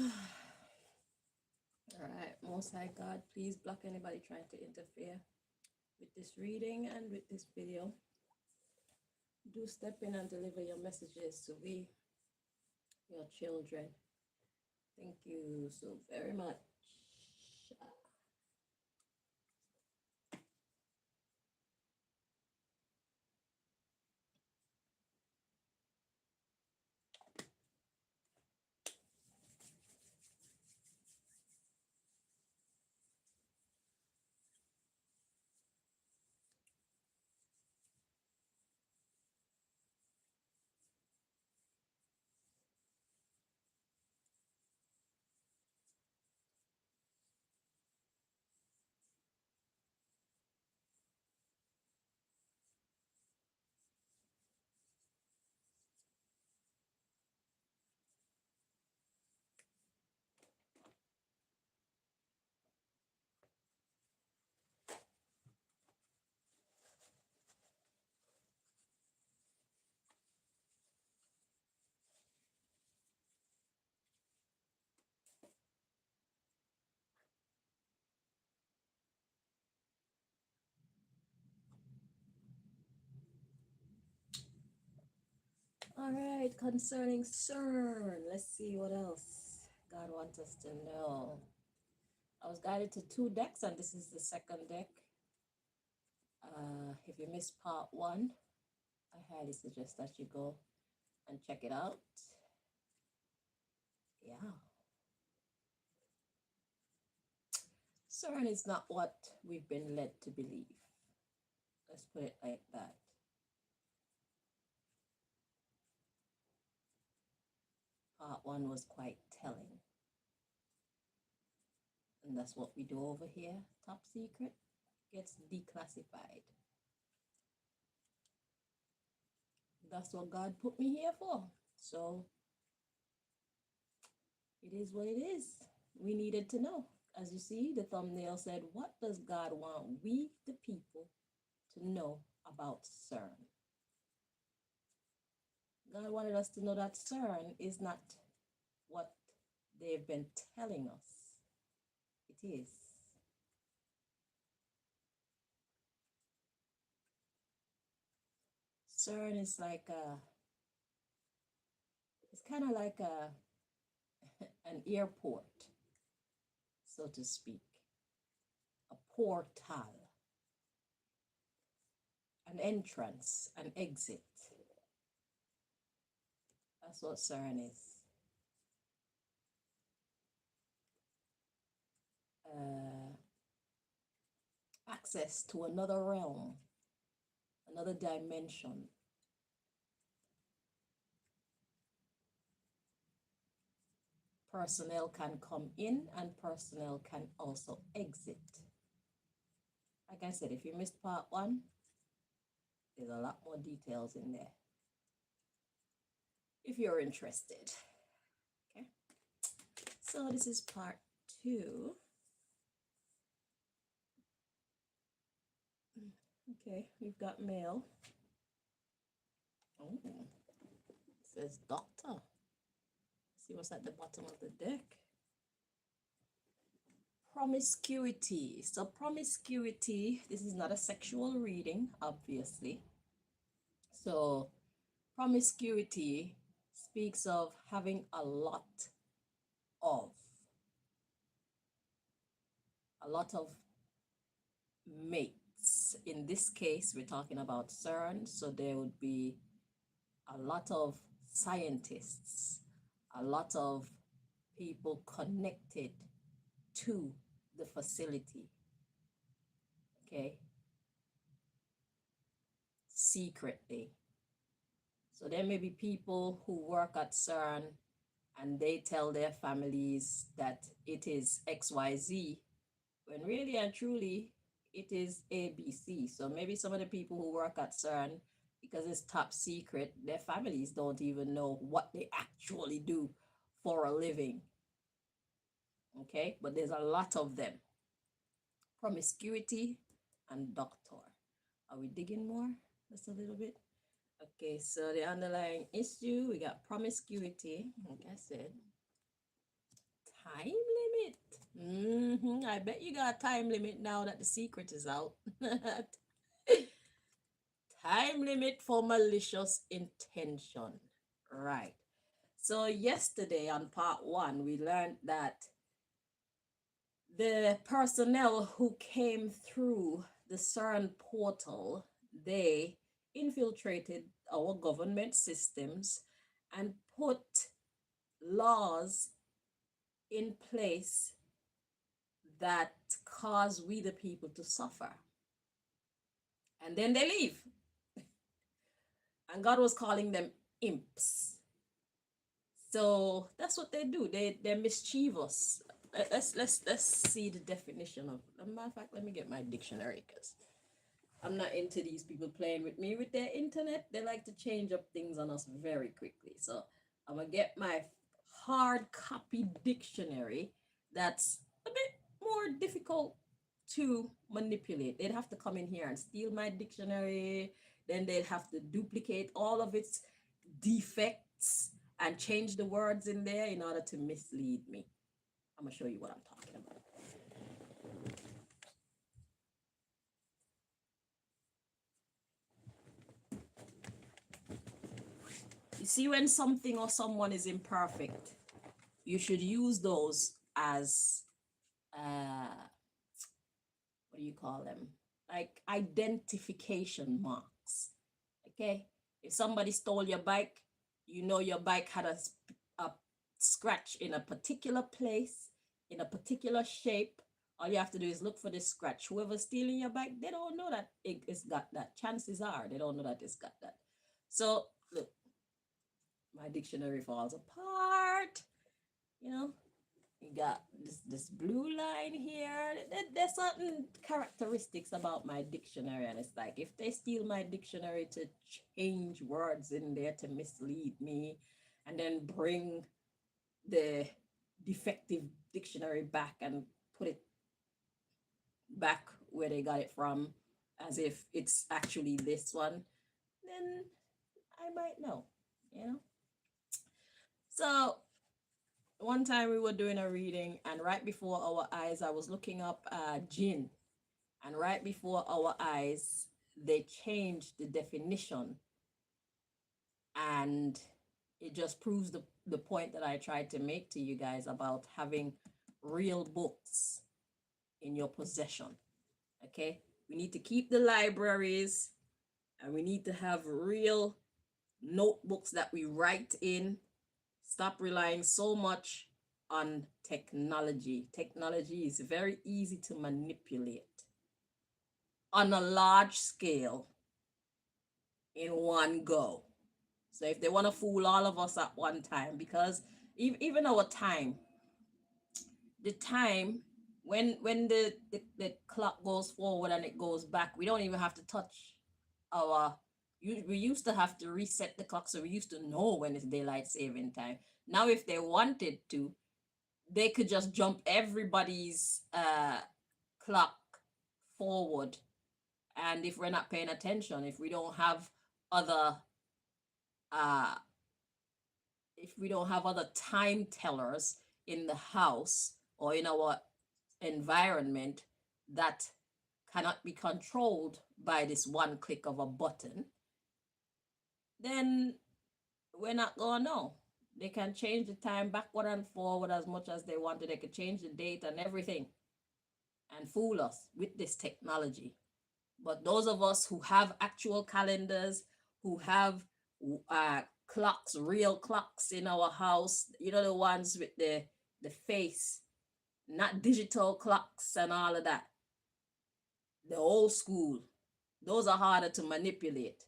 All right, Most High God, please block anybody trying to interfere with this reading and with this video. Do step in and deliver your messages to we, your children. Thank you so very much. All right, concerning CERN, let's see what else God wants us to know. I was guided to 2 decks, and this is the second deck. If you missed part 1, I highly suggest that you go and check it out. Yeah. CERN is not what we've been led to believe. Let's put it like that. Part 1 was quite telling. And that's what we do over here. Top secret gets declassified. That's what God put me here for. So it is what it is. We needed to know. As you see, the thumbnail said, what does God want we, the people, to know about CERN? God wanted us to know that CERN is not what they've been telling us. It is. CERN is like it's kind of like an airport, so to speak, a portal, an entrance, an exit. That's what CERN is. Access to another realm, another dimension. Personnel can come in and personnel can also exit. Like I said, if you missed part 1, there's a lot more details in there if you're interested. Okay, so this is part 2. Okay, we've got mail. Oh, it says doctor. Let's see what's at the bottom of the deck. Promiscuity. So promiscuity, this is not a sexual reading, obviously. So promiscuity speaks of having a lot of mates. In this case, we're talking about CERN, so there would be a lot of scientists, a lot of people connected to the facility, okay, secretly. So there may be people who work at CERN and they tell their families that it is XYZ, when really and truly it is ABC. So maybe some of the people who work at CERN, because it's top secret, their families don't even know what they actually do for a living. Okay, but there's a lot of them. Promiscuity and doctor. Are we digging more? Just a little bit. Okay, so the underlying issue, we got promiscuity, like I said. Time limit. I bet you got a time limit now that the secret is out. Time limit for malicious intention. Right. So, yesterday on part one, we learned that the personnel who came through the CERN portal, they infiltrated our government systems and put laws in place that cause we the people to suffer. And then they leave. And God was calling them imps. So that's what they do. They're mischievous. Let's see the definition of. As a matter of fact, let me get my dictionary because I'm not into these people playing with me with their internet. They like to change up things on us very quickly. So I'm gonna get my hard copy dictionary that's a bit more difficult to manipulate. They'd have to come in here and steal my dictionary. Then they'd have to duplicate all of its defects and change the words in there in order to mislead me. I'm gonna show you what I'm talking about. You see, when something or someone is imperfect, you should use those as what do you call them? Like identification marks. Okay, if somebody stole your bike, you know your bike had a scratch in a particular place, in a particular shape. All you have to do is look for this scratch. Whoever's stealing your bike, they don't know that it's got that. Chances are they don't know that it's got that. So look, my dictionary falls apart. You know, you got this blue line here. There's certain characteristics about my dictionary, and it's like if they steal my dictionary to change words in there to mislead me, and then bring the defective dictionary back and put it back where they got it from, as if it's actually this one, then I might know, you know. So one time we were doing a reading, and right before our eyes, I was looking up jinn, and right before our eyes, they changed the definition, and it just proves the point that I tried to make to you guys about having real books in your possession. Okay, we need to keep the libraries, and we need to have real notebooks that we write in. Stop relying so much on technology. Technology is very easy to manipulate on a large scale in one go. So if they want to fool all of us at one time, because even our time, the time when the clock goes forward and it goes back, we don't even have to touch our we used to have to reset the clock, so we used to know when it's daylight saving time. Now if they wanted to, they could just jump everybody's clock forward, and if we're not paying attention, if we don't have other uh if we don't have other time tellers in the house or in our environment that cannot be controlled by this one click of a button, then we're not gonna know. They can change the time backward and forward as much as they wanted. They could change the date and everything and fool us with this technology. But those of us who have actual calendars, who have clocks, real clocks in our house, you know, the ones with the face, not digital clocks and all of that, the old school, those are harder to manipulate.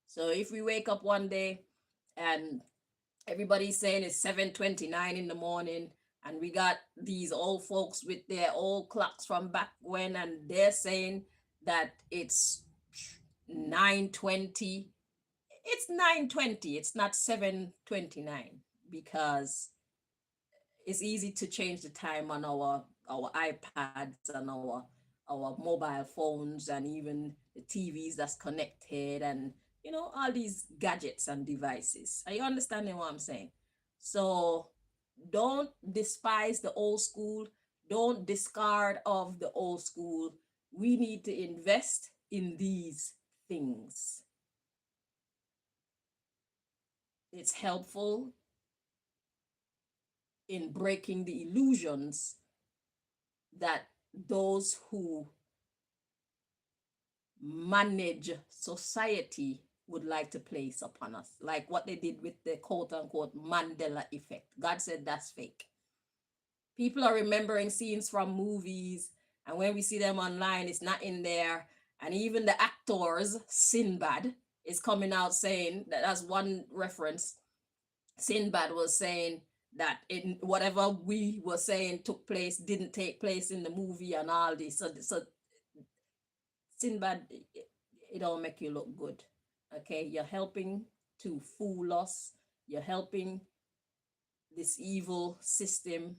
So if we wake up one day and everybody's saying it's 7:29 in the morning, and we got these old folks with their old clocks from back when, and they're saying that it's 9:20. It's 9:20. It's not 7:29, because it's easy to change the time on our iPads and our mobile phones, and even the TVs that's connected, and all these gadgets and devices. Are you understanding what I'm saying? So Don't despise the old school. Don't discard of the old school. We need to invest in these things. It's helpful in breaking the illusions that those who manage society would like to place upon us, like what they did with the quote unquote Mandela effect. God said that's fake. People are remembering scenes from movies, and when we see them online, it's not in there. And even the actors, Sinbad, is coming out saying that, as one reference, Sinbad was saying that in whatever we were saying took place didn't take place in the movie and all this. So Sinbad, it don't make you look good. Okay, you're helping to fool us. You're helping this evil system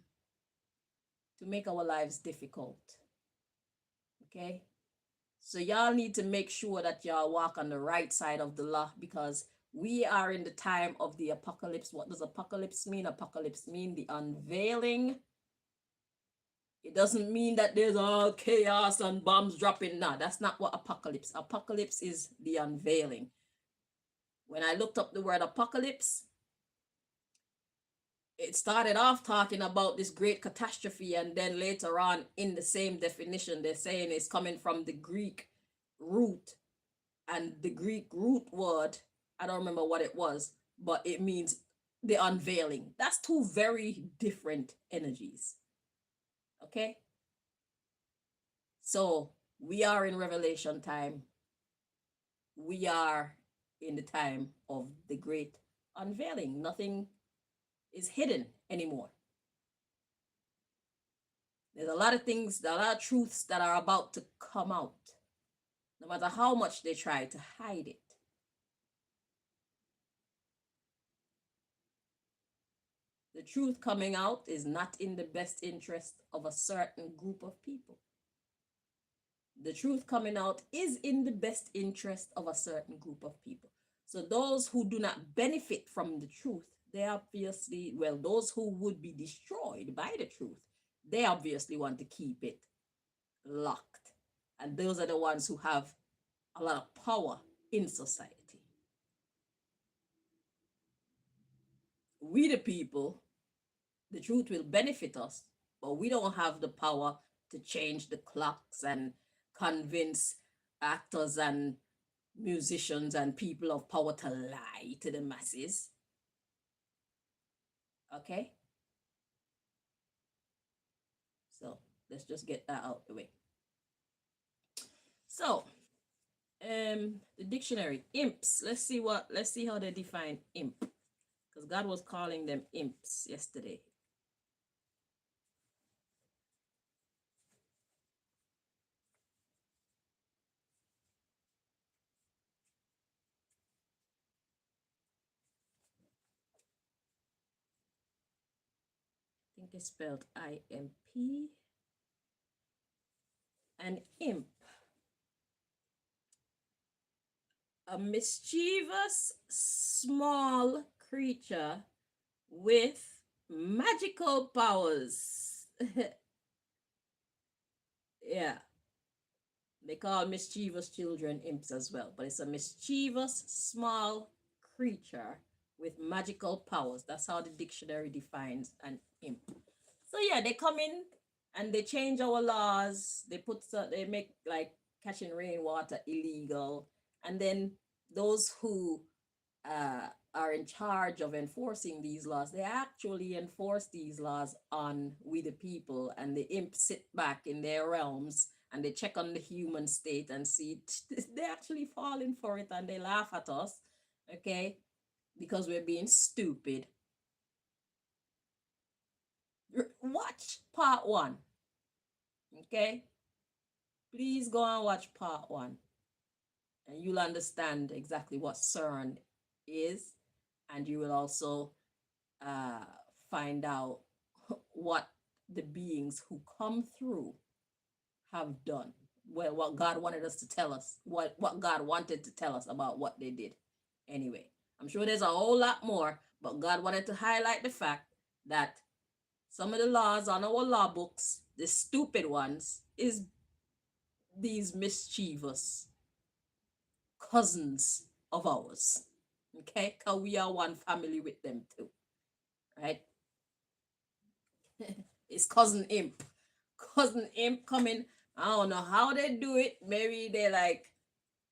to make our lives difficult. Okay, so y'all need to make sure that y'all walk on the right side of the law, because we are in the time of the apocalypse. What does apocalypse mean? Apocalypse mean the unveiling. It doesn't mean that there's all chaos and bombs dropping. No, that's not what apocalypse. Apocalypse is the unveiling. When I looked up the word apocalypse, it started off talking about this great catastrophe, and then later on in the same definition, they're saying it's coming from the Greek root, and the Greek root word, I don't remember what it was, but it means the unveiling. That's two very different energies. Okay? So we are in Revelation time. We are in the time of the great unveiling. Nothing is hidden anymore. There's a lot of things, a lot of truths that are about to come out, no matter how much they try to hide it. The truth coming out is not in the best interest of a certain group of people. The truth coming out is in the best interest of a certain group of people. So those who do not benefit from the truth, they obviously, well, those who would be destroyed by the truth, they obviously want to keep it locked. And those are the ones who have a lot of power in society. We, the people, the truth will benefit us, but we don't have the power to change the clocks and convince actors and musicians and people of power to lie to the masses. Okay? So let's just get that out the way. So, the dictionary, imps. Let's see how they define imp. Because God was calling them imps yesterday. I think it's spelled I-M-P. An imp. A mischievous small creature with magical powers. Yeah. They call mischievous children imps as well, but it's a mischievous small creature with magical powers. That's how the dictionary defines an imp. So yeah, they come in and they change our laws. They make like catching rainwater illegal, and then those who are in charge of enforcing these laws, they actually enforce these laws on we the people, and the imps sit back in their realms and they check on the human state and see they're actually falling for it, and they laugh at us, okay, because we're being stupid. Watch part 1, okay? Please go and watch part 1, and you'll understand exactly what CERN is, and you will also find out what the beings who come through have done. Well, what God wanted us to tell us, what God wanted to tell us about what they did. Anyway, I'm sure there's a whole lot more, but God wanted to highlight the fact that Some of the laws on our law books, the stupid ones, is these mischievous cousins of ours. Okay? Because we are one family with them too. Right? It's cousin imp. Cousin imp coming. I don't know how they do it. Maybe they like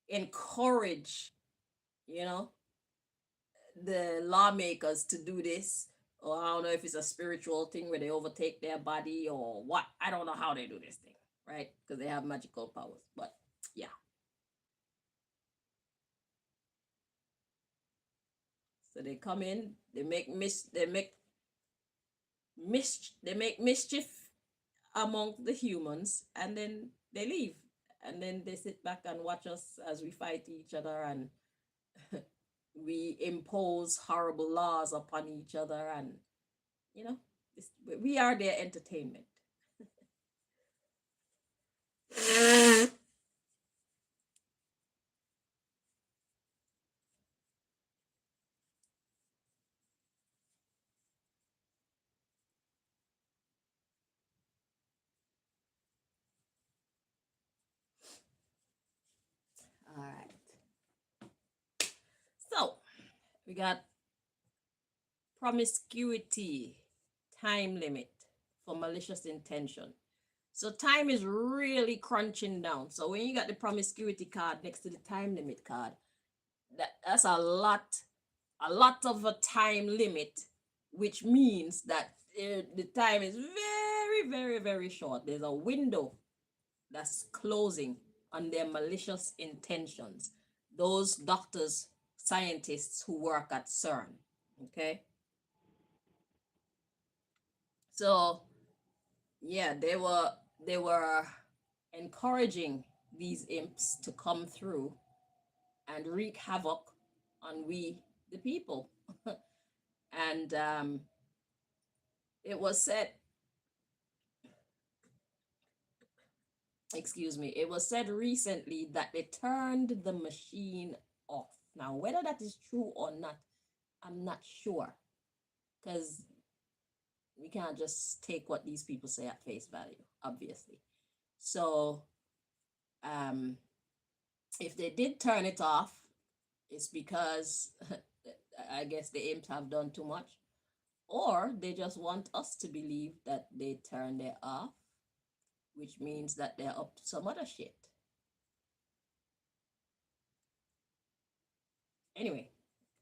encourage, you know, the lawmakers to do this. Or I don't know if it's a spiritual thing where they overtake their body or what. I don't know how they do this thing, right? Because they have magical powers. But yeah. So they come in, they make mischief among the humans, and then they leave, and then they sit back and watch us as we fight each other, and we impose horrible laws upon each other, and you know, we are their entertainment. All right. So we got promiscuity, time limit for malicious intention. So time is really crunching down. So when you got the promiscuity card next to the time limit card, that's a lot of a time limit, which means that the time is very, very, very short. There's a window that's closing on their malicious intentions. Those doctors, scientists who work at CERN. Okay. So yeah, they were encouraging these imps to come through and wreak havoc on we the people. And it was said, excuse me, it was said recently that they turned the machine off. Now, whether that is true or not, I'm not sure, because we can't just take what these people say at face value, obviously. So, um, if they did turn it off, it's because I guess the imps have done too much, or they just want us to believe that they turned it off, which means that they're up to some other shit. Anyway,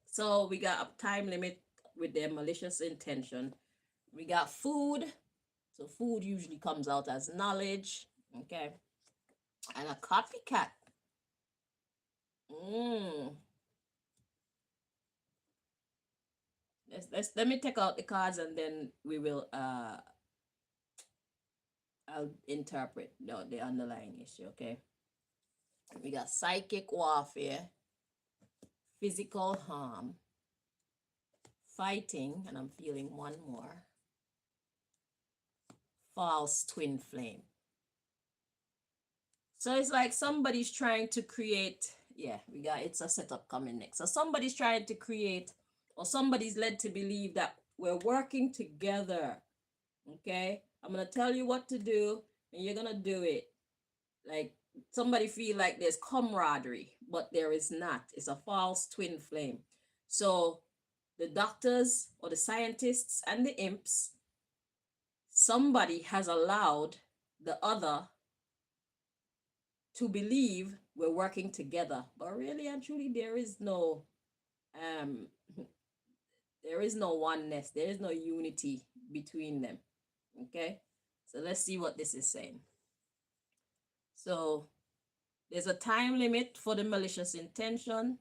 so we got a time limit with their malicious intention. We got food. So food usually comes out as knowledge. Okay. And a copycat. Mm. Let me take out the cards, and then we will I'll interpret the underlying issue. Okay. We got psychic warfare, physical harm, fighting, and I'm feeling one more. False twin flame. So it's like somebody's trying to create, yeah, it's a setup coming next. So somebody's trying to create, or somebody's led to believe that we're working together. Okay? I'm going to tell you what to do, and you're going to do it. Like somebody feel like there's camaraderie, but there is not. It's a false twin flame. So the doctors or the scientists and the imps, somebody has allowed the other to believe we're working together, but really and truly there is no oneness, there is no unity between them. Okay, so let's see what this is saying. So there's a time limit for the malicious intention,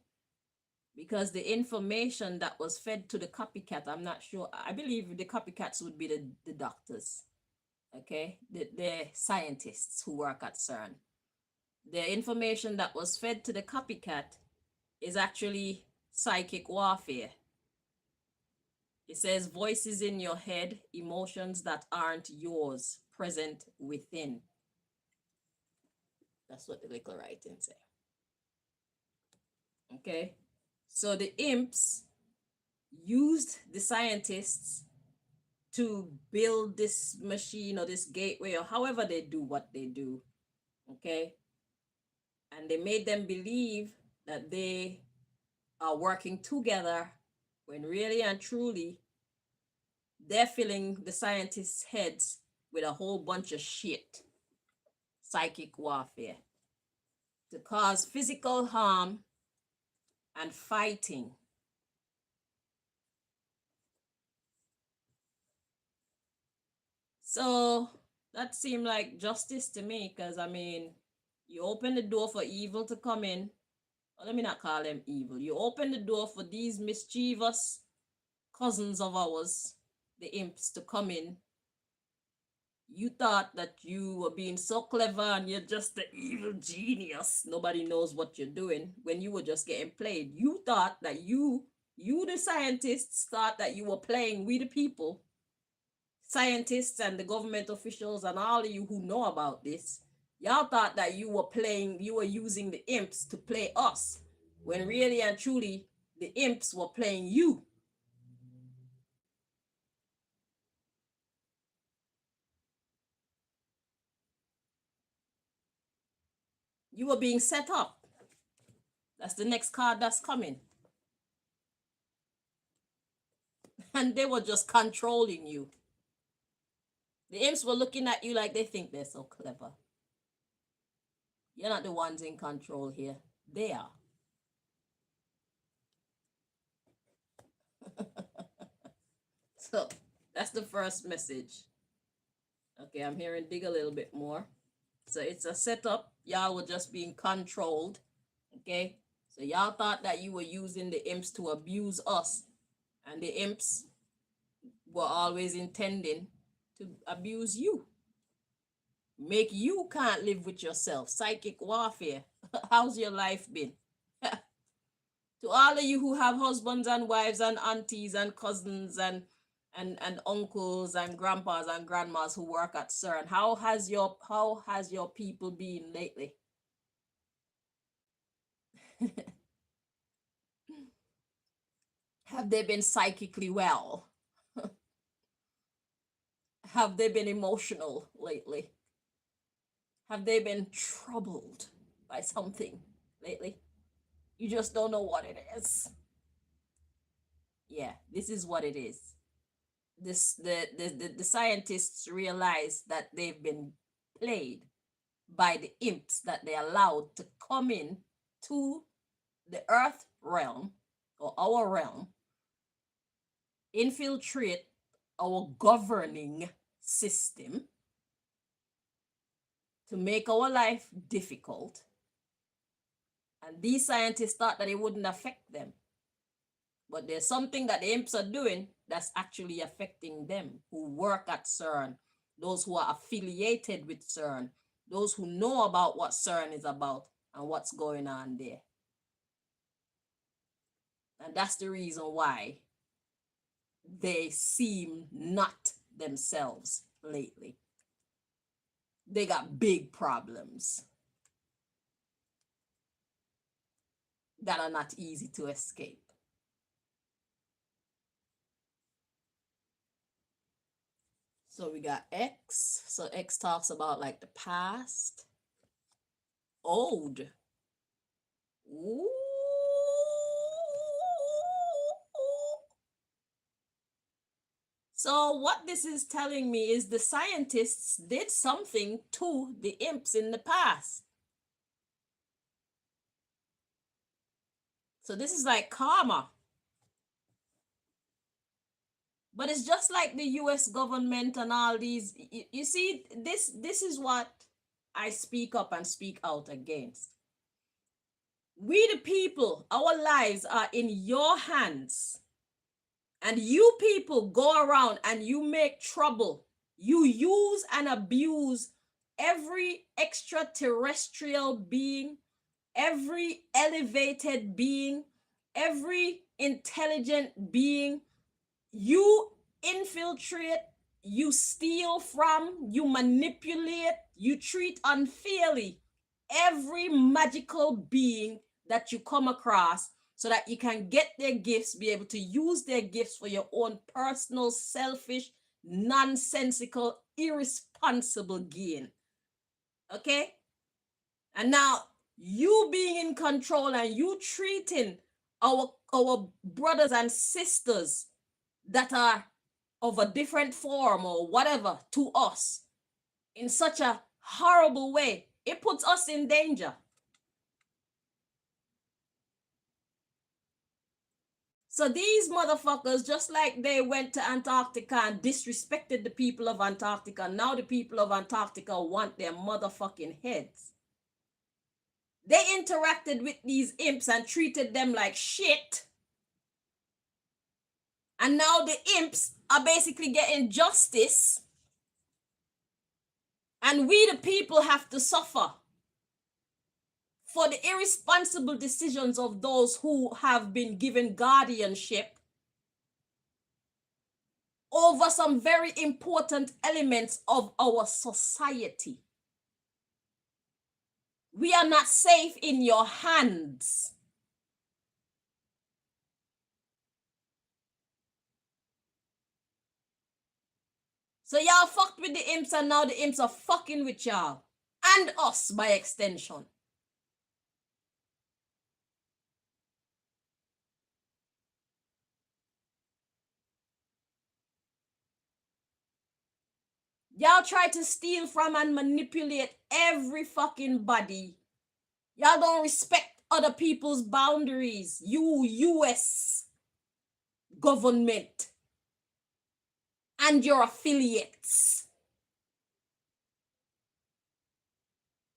because the information that was fed to the copycat, I'm not sure, I believe the copycats would be the doctors, okay, the scientists who work at CERN. The information that was fed to the copycat is actually psychic warfare. It says voices in your head, emotions that aren't yours, present within. That's what the little writing say. Okay, so the imps used the scientists to build this machine or this gateway or however they do what they do. Okay. And they made them believe that they are working together when really and truly they're filling the scientists' heads with a whole bunch of shit, psychic warfare, to cause physical harm and fighting. So that seemed like justice to me, because I mean, you open the door for evil to come in. Well, let me not call them evil. You open the door for these mischievous cousins of ours, the imps, to come in. You thought that you were being so clever and you're just the evil genius. Nobody knows what you're doing when you were just getting played. You thought that you the scientists, thought that you were playing with the people. Scientists and the government officials and all of you who know about this, y'all thought that you were using the imps to play us, when really and truly the imps were playing you. You were being set up. That's the next card that's coming. And they were just controlling you. The imps were looking at you like they think they're so clever. You're not the ones in control here. They are. So that's the first message. Okay, I'm hearing dig a little bit more. So it's a setup. Y'all were just being controlled. Okay. So y'all thought that you were using the imps to abuse us. And the imps were always intending to abuse you. Make you can't live with yourself. Psychic warfare. How's your life been? To all of you who have husbands and wives and aunties and cousins and uncles and grandpas and grandmas who work at CERN, how has your people been lately? Have they been psychically well? Have they been emotional lately? Have they been troubled by something lately? You just don't know what it is. Yeah, this is what it is. The scientists realize that they've been played by the imps that they allowed to come in to the earth realm or our realm, infiltrate our governing system to make our life difficult. And these scientists thought that it wouldn't affect them. But there's something that the imps are doing that's actually affecting them who work at CERN, those who are affiliated with CERN, those who know about what CERN is about and what's going on there. And that's the reason why they seem not themselves lately. They got big problems that are not easy to escape. So we got X. So X talks about like the past. Old. Ooh. So what this is telling me is the scientists did something to the imps in the past. So this is like karma. But it's just like the US government and all these. You see, this is what I speak up and speak out against. We the people, our lives are in your hands. And you people go around and you make trouble. You use and abuse every extraterrestrial being, every elevated being, every intelligent being. You infiltrate, you steal from, you manipulate, you treat unfairly every magical being that you come across, so that you can get their gifts, be able to use their gifts for your own personal, selfish, nonsensical, irresponsible gain. Okay? And now you being in control and you treating our brothers and sisters that are of a different form or whatever to us in such a horrible way, it puts us in danger. So these motherfuckers, just like they went to Antarctica and disrespected the people of Antarctica, now the people of Antarctica want their motherfucking heads. They interacted with these imps and treated them like shit. And now the imps are basically getting justice. And we, the people, have to suffer for the irresponsible decisions of those who have been given guardianship over some very important elements of our society. We are not safe in your hands. So y'all fucked with the imps and now the imps are fucking with y'all. And us by extension. Y'all try to steal from and manipulate every fucking body. Y'all don't respect other people's boundaries. You US government and your affiliates.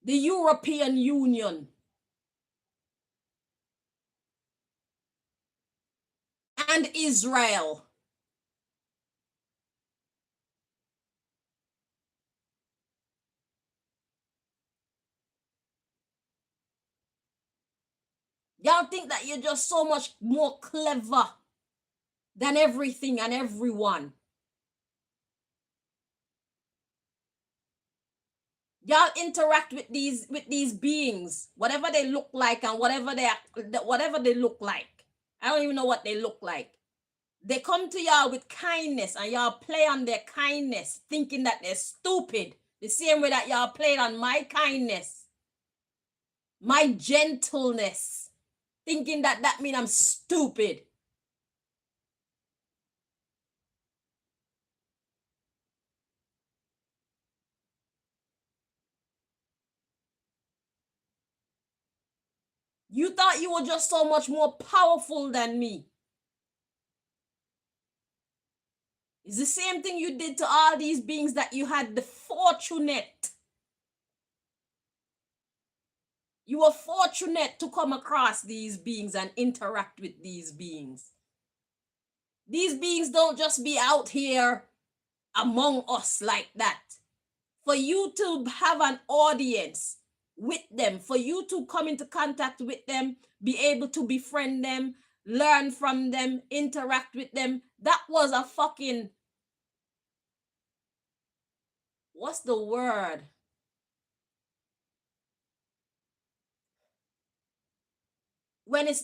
The European Union. And Israel. Y'all think that you're just so much more clever than everything and everyone. Y'all interact with these beings, whatever they look like and whatever they look like. I don't even know what they look like. They come to y'all with kindness and y'all play on their kindness, thinking that they're stupid. The same way that y'all played on my kindness, my gentleness, thinking that means I'm stupid. You thought you were just so much more powerful than me. It's the same thing you did to all these beings that you had the fortunate. You were fortunate to come across these beings and interact with these beings. These beings don't just be out here among us like that. For you to have an audience with them, for you to come into contact with them, be able to befriend them, learn from them, interact with them, that was a fucking, what's the word? When it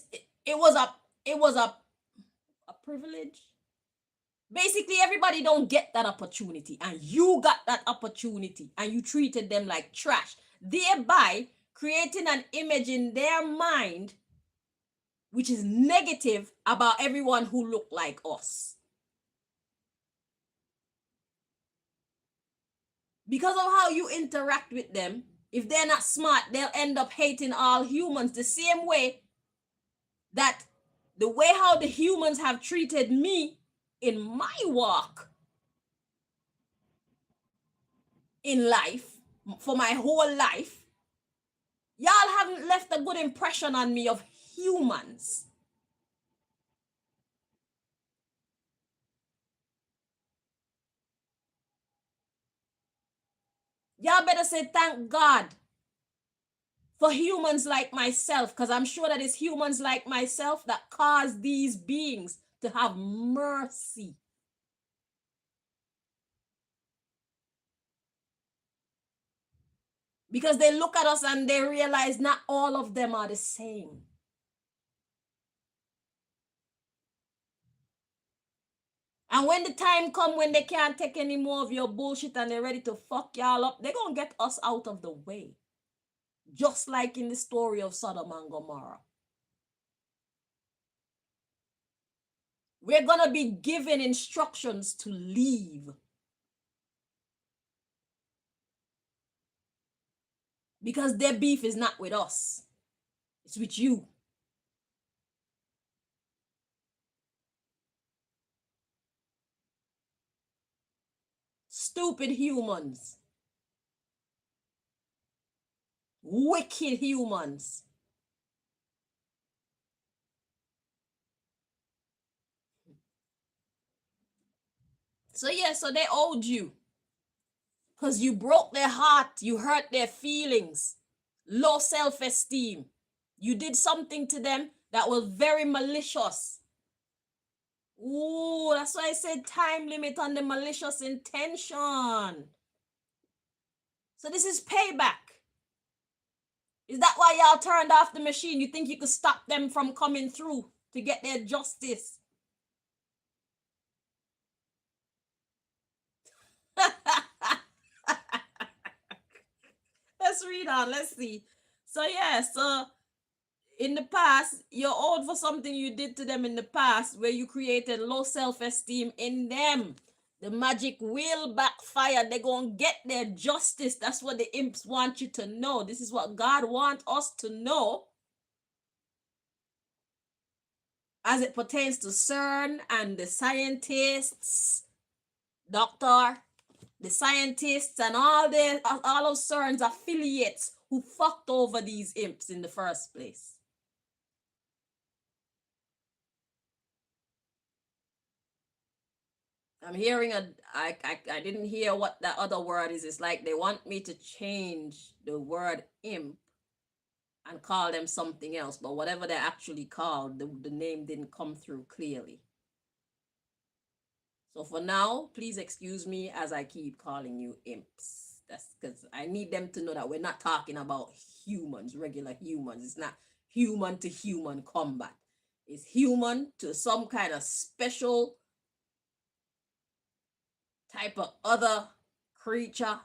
was a privilege. Basically, everybody don't get that opportunity, and you got that opportunity, and you treated them like trash, thereby creating an image in their mind which is negative about everyone who look like us. Because of how you interact with them, if they're not smart, they'll end up hating all humans the same way that the way how the humans have treated me in my walk in life, for my whole life, y'all haven't left a good impression on me of humans. Y'all better say thank God for humans like myself, because I'm sure that it's humans like myself that cause these beings to have mercy. Because they look at us and they realize not all of them are the same. And when the time come when they can't take any more of your bullshit and they're ready to fuck y'all up, they're gonna get us out of the way. Just like in the story of Sodom and Gomorrah. We're gonna be given instructions to leave. Because their beef is not with us. It's with you. Stupid humans. Wicked humans. So yeah, so they owed you. Because you broke their heart. You hurt their feelings. Low self-esteem. You did something to them that was very malicious. Ooh, that's why I said time limit on the malicious intention. So this is payback. Is that why y'all turned off the machine? You think you could stop them from coming through to get their justice? Let's read on. Let's see. So yeah, so in the past, you're owed for something you did to them in the past where you created low self-esteem in them. The magic will backfire. They're going to get their justice. That's what the imps want you to know. This is what God wants us to know as it pertains to CERN and the scientists, doctor, the scientists, and all of CERN's affiliates who fucked over these imps in the first place. I'm hearing I didn't hear what that other word is. It's like they want me to change the word imp and call them something else, but whatever they're actually called, the name didn't come through clearly. So for now, please excuse me as I keep calling you imps. That's because I need them to know that we're not talking about humans, regular humans. It's not human to human combat. It's human to some kind of special type of other creature,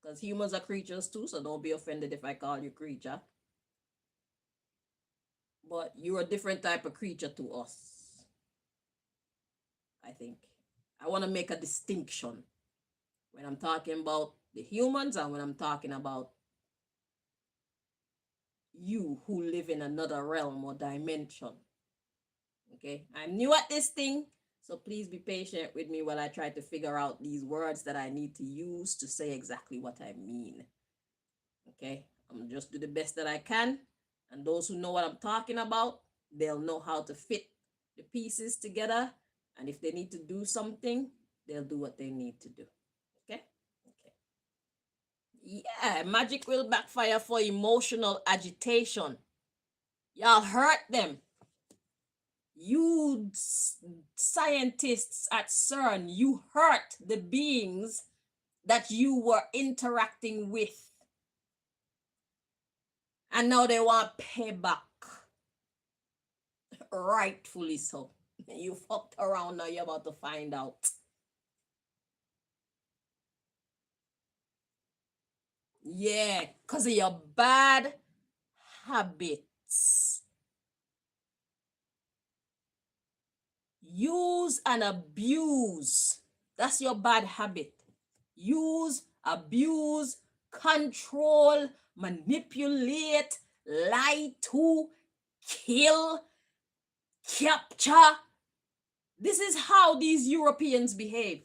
because humans are creatures too, so don't be offended if I call you creature. But you're a different type of creature to us, I think. I want to make a distinction when I'm talking about the humans and when I'm talking about you who live in another realm or dimension. Okay, I'm new at this thing, so please be patient with me while I try to figure out these words that I need to use to say exactly what I mean. Okay, I'm just do the best that I can, and those who know what I'm talking about, they'll know how to fit the pieces together, and if they need to do something, they'll do what they need to do. Okay? Okay. Yeah, magic will backfire for emotional agitation. Y'all hurt them. You scientists at CERN, you hurt the beings that you were interacting with. And now they want payback. Rightfully so. You fucked around, now you're about to find out. Yeah, because of your bad habits. Use and abuse. That's your bad habit. Use, abuse, control, manipulate, lie to, kill, capture. This is how these Europeans behave.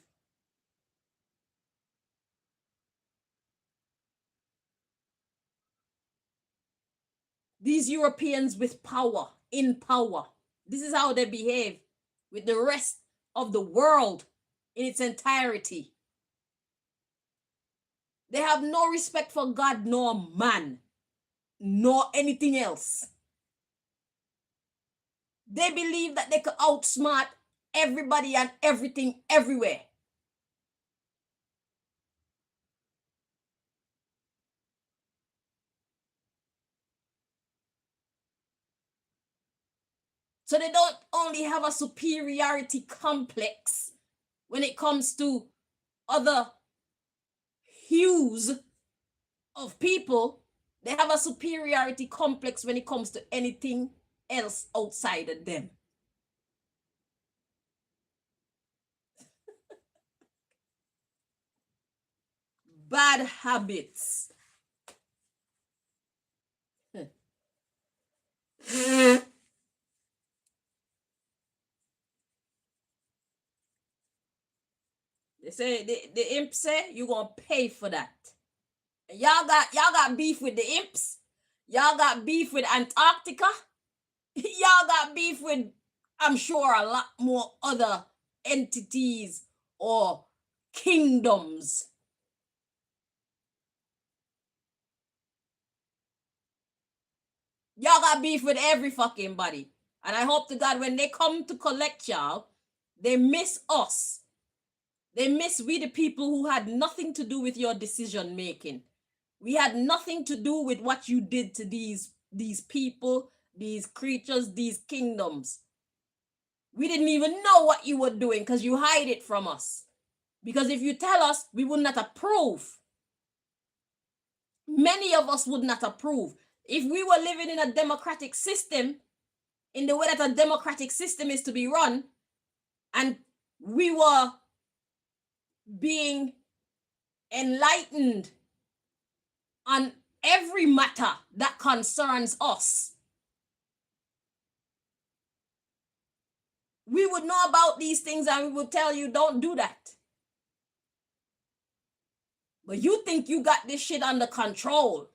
These Europeans with power, in power. This is how they behave with the rest of the world in its entirety. They have no respect for God nor man, nor anything else. They believe that they could outsmart everybody and everything everywhere. So they don't only have a superiority complex when it comes to other hues of people, they have a superiority complex when it comes to anything else outside of them. Bad habits. They say the imp say you're gonna pay for that. Y'all got beef with the imps. Y'all got beef with Antarctica. Y'all got beef with, I'm sure, a lot more other entities or kingdoms. Y'all got beef with every fucking body. And I hope to God when they come to collect y'all, they miss us. They miss we the people who had nothing to do with your decision making. We had nothing to do with what you did to these people, these creatures, these kingdoms. We didn't even know what you were doing because you hide it from us. Because if you tell us, we would not approve. Many of us would not approve. If we were living in a democratic system, in the way that a democratic system is to be run, and we were being enlightened on every matter that concerns us, we would know about these things and we would tell you, don't do that. But you think you got this shit under control.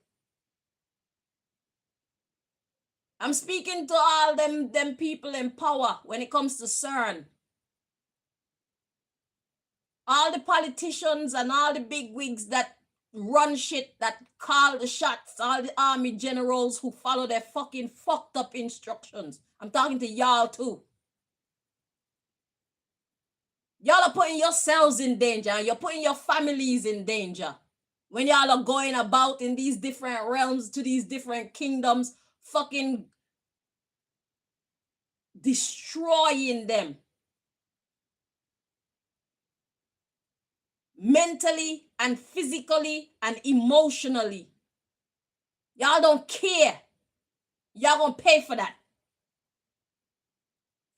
I'm speaking to all them people in power when it comes to CERN. All the politicians and all the big wigs that run shit, that call the shots, all the army generals who follow their fucking fucked up instructions. I'm talking to y'all too. Y'all are putting yourselves in danger and you're putting your families in danger when y'all are going about in these different realms to these different kingdoms, fucking destroying them mentally and physically and emotionally. Y'all don't care. Y'all gonna pay for that.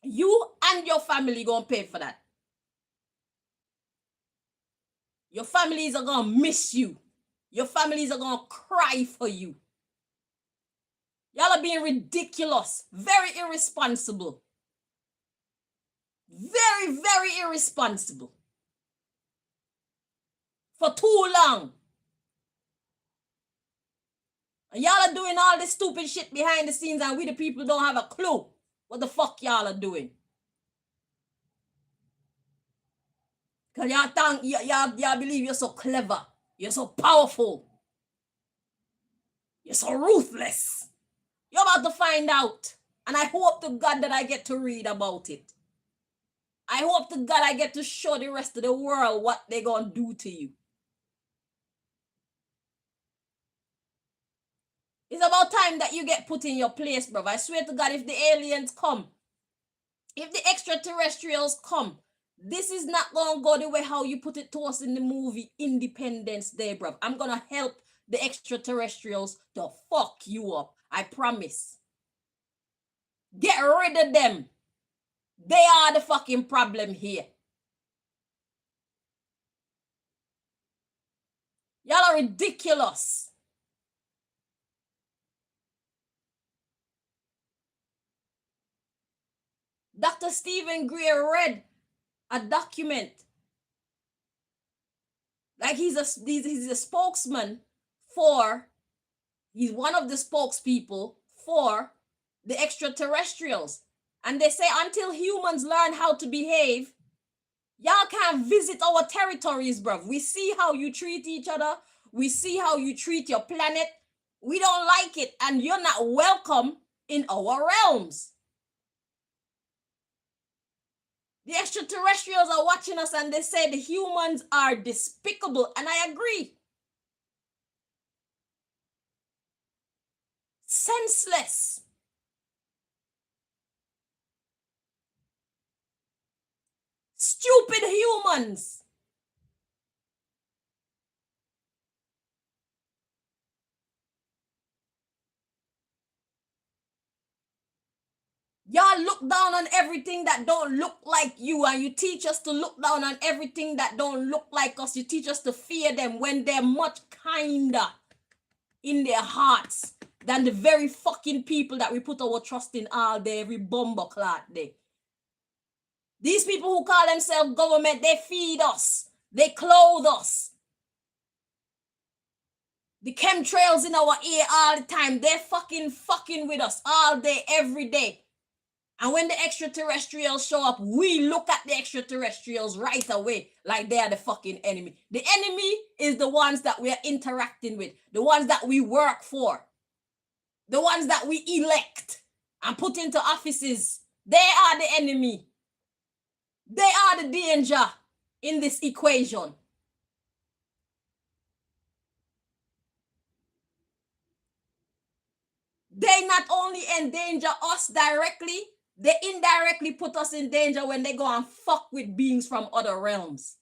You and your family gonna pay for that. Your families are gonna miss you. Your families are gonna cry for you. Y'all are being ridiculous, very irresponsible. Very, very irresponsible. For too long. And y'all are doing all this stupid shit behind the scenes and we the people don't have a clue what the fuck y'all are doing. Because y'all believe you're so clever. You're so powerful. You're so ruthless. You're about to find out. And I hope to God that I get to read about it. I hope to God I get to show the rest of the world what they're going to do to you. It's about time that you get put in your place, bro. I swear to God, if the aliens come, if the extraterrestrials come, this is not going to go the way how you put it to us in the movie Independence Day, bro. I'm going to help the extraterrestrials to fuck you up. I promise. Get rid of them. They are the fucking problem here. Y'all are ridiculous. Dr. Stephen Gray read a document. Like he's a spokesman for, he's one of the spokespeople for the extraterrestrials. And they say until humans learn how to behave, y'all can't visit our territories, bruv. We see how you treat each other. We see how you treat your planet. We don't like it. And you're not welcome in our realms. The extraterrestrials are watching us and they say the humans are despicable. And I agree. Senseless. stupid humans. Y'all look down on everything that don't look like you, and you teach us to look down on everything that don't look like us. You teach us to fear them when they're much kinder in their hearts than the very fucking people that we put our trust in all day, every bomber clot day. These people who call themselves government, they feed us. They clothe us. The chemtrails in our ear all the time. They're fucking with us all day, every day. And when the extraterrestrials show up, we look at the extraterrestrials right away like they are the fucking enemy. The enemy is the ones that we are interacting with, the ones that we work for, the ones that we elect and put into offices. They are the enemy. They are the danger in this equation. They not only endanger us directly, they indirectly put us in danger when they go and fuck with beings from other realms.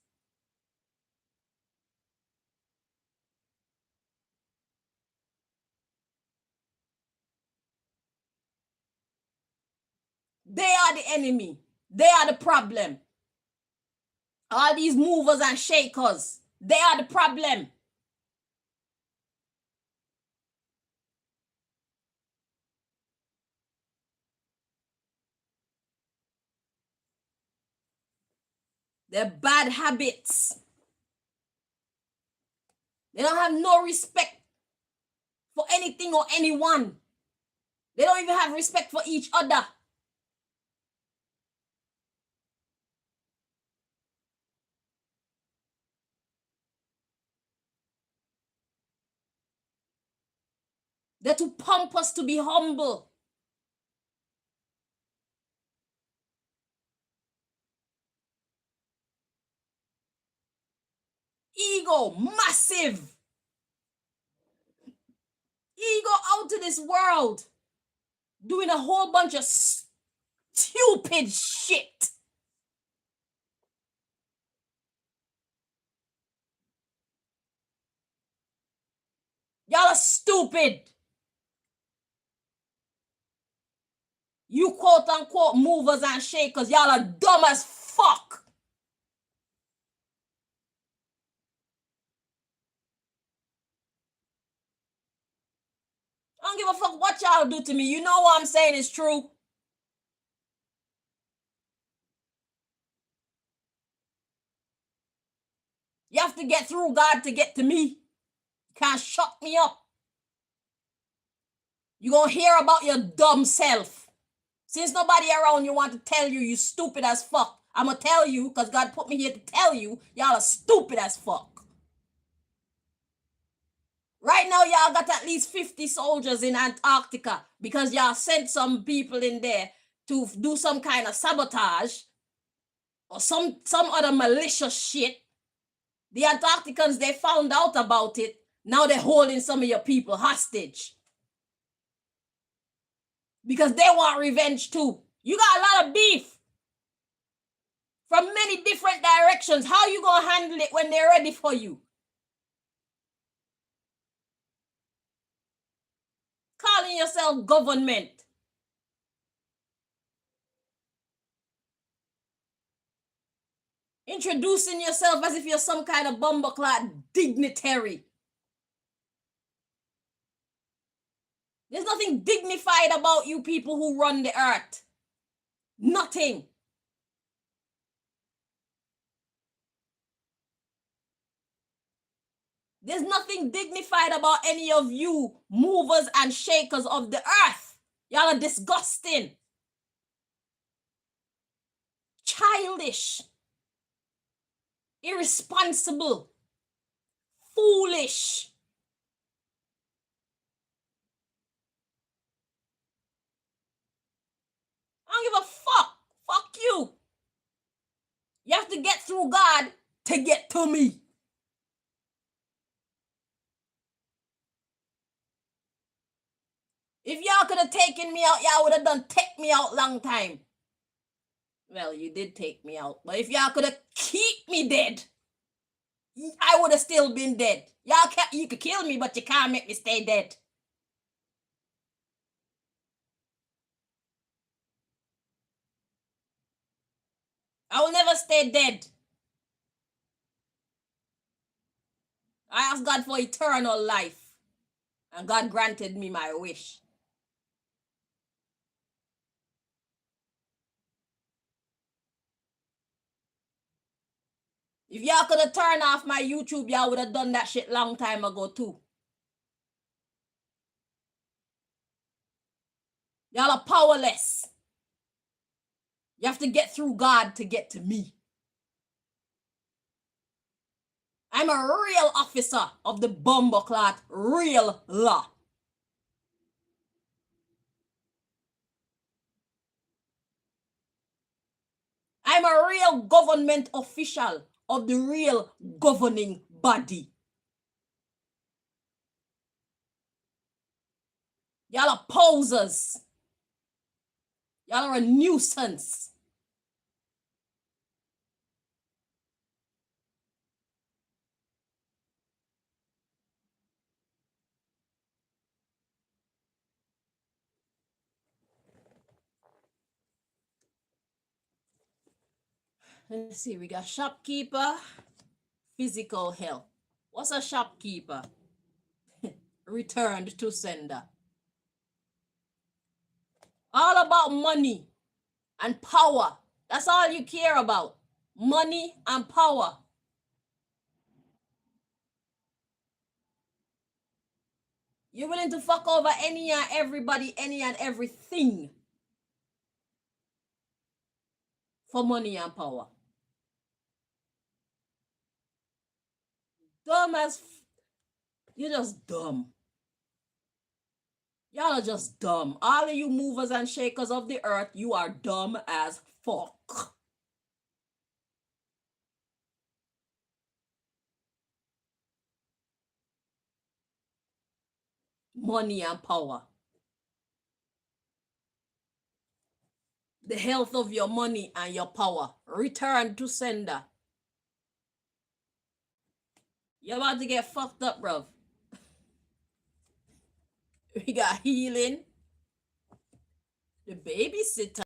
They are the enemy. They are the problem. All these movers and shakers, they are the problem. They're bad habits. They don't have no respect for anything or anyone. They don't even have respect for each other. They're too pompous to be humble. Ego, massive. Ego out to this world. Doing a whole bunch of stupid shit. Y'all are stupid. You quote unquote movers and shakers, y'all are dumb as fuck. I don't give a fuck what y'all do to me. You know what I'm saying is true. You have to get through God to get to me. You can't shut me up. You gonna hear about your dumb self. Since nobody around you want to tell you, you stupid as fuck. I'm gonna tell you because God put me here to tell you, y'all are stupid as fuck. Right now, y'all got at least 50 soldiers in Antarctica because y'all sent some people in there to do some kind of sabotage or some other malicious shit. The Antarcticans, they found out about it. Now they're holding some of your people hostage. Because they want revenge too. You got a lot of beef from many different directions. How you gonna handle it when they're ready for you? Calling yourself government. Introducing yourself as if you're some kind of bumbleclad dignitary. There's nothing dignified about you people who run the earth. Nothing. There's nothing dignified about any of you movers and shakers of the earth. Y'all are disgusting. Childish. Irresponsible. Foolish. I don't give a fuck. Fuck you. You have to get through God to get to me. If y'all could have taken me out, y'all would have done take me out long time. Well, you did take me out. But if y'all could have keep me dead, I would have still been dead. Y'all can't, you could kill me, but you can't make me stay dead. I will never stay dead. I asked God for eternal life, and God granted me my wish. If y'all could have turned off my YouTube, y'all would have done that shit long time ago too. Y'all are powerless. You have to get through God to get to me. I'm a real officer of the bumbleclot real law. I'm a real government official of the real governing body. Y'all are posers. Y'all are a nuisance. Let's see, we got shopkeeper, physical health. What's a shopkeeper? Returned to sender. All about money and power. That's all you care about. Money and power. You're willing to fuck over any and everybody, any and everything for money and power. Dumb as you're just dumb. Y'all are just dumb. All of you movers and shakers of the earth, you are dumb as fuck. Money and power. The health of your money and your power. Return to sender. You're about to get fucked up, bruv. We got healing. The babysitter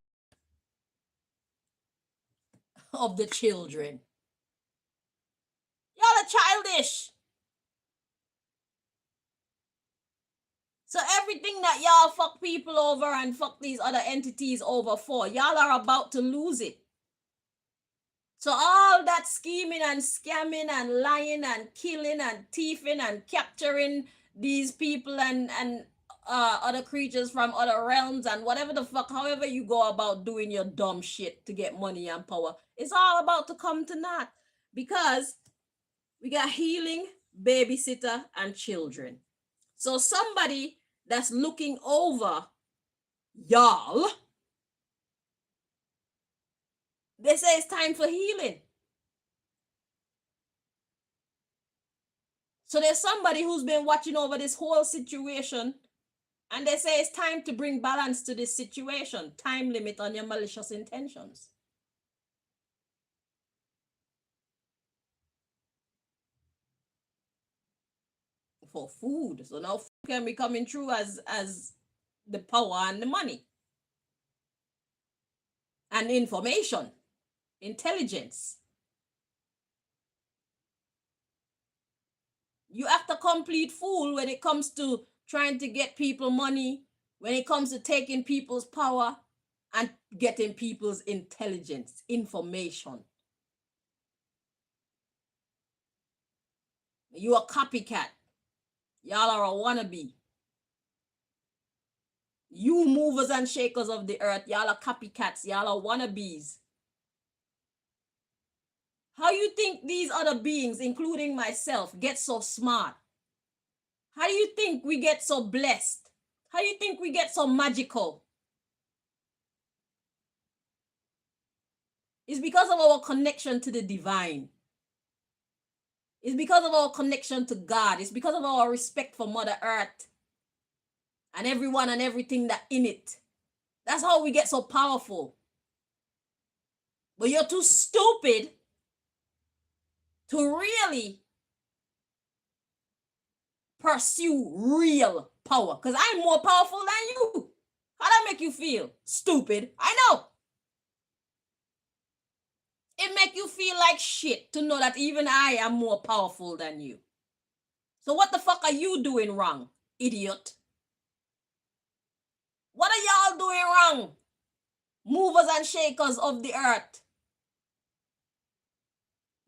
of the children. Y'all are childish. So everything that y'all fuck people over and fuck these other entities over for, y'all are about to lose it. So all that scheming and scamming and lying and killing and thieving and capturing these people and other creatures from other realms and whatever the fuck, however you go about doing your dumb shit to get money and power, it's all about to come to naught because we got healing, babysitter, and children. So somebody that's looking over y'all, they say it's time for healing. So there's somebody who's been watching over this whole situation and they say it's time to bring balance to this situation. Time limit on your malicious intentions. For food. So now food can be coming through as the power and the money. And information. Intelligence. You act a complete fool when it comes to trying to get people money, when it comes to taking people's power and getting people's intelligence, information. You a copycat. Y'all are a wannabe. You movers and shakers of the earth, y'all are copycats. Y'all are wannabes. How you think these other beings, including myself, get so smart? How do you think we get so blessed? How do you think we get so magical? It's because of our connection to the divine. It's because of our connection to God. It's because of our respect for Mother Earth and everyone and everything that in it. That's how we get so powerful. But you're too stupid to really pursue real power. Because I'm more powerful than you. How that make you feel? Stupid. I know. It make you feel like shit to know that even I am more powerful than you. So what the fuck are you doing wrong, idiot? What are y'all doing wrong? Movers and shakers of the earth.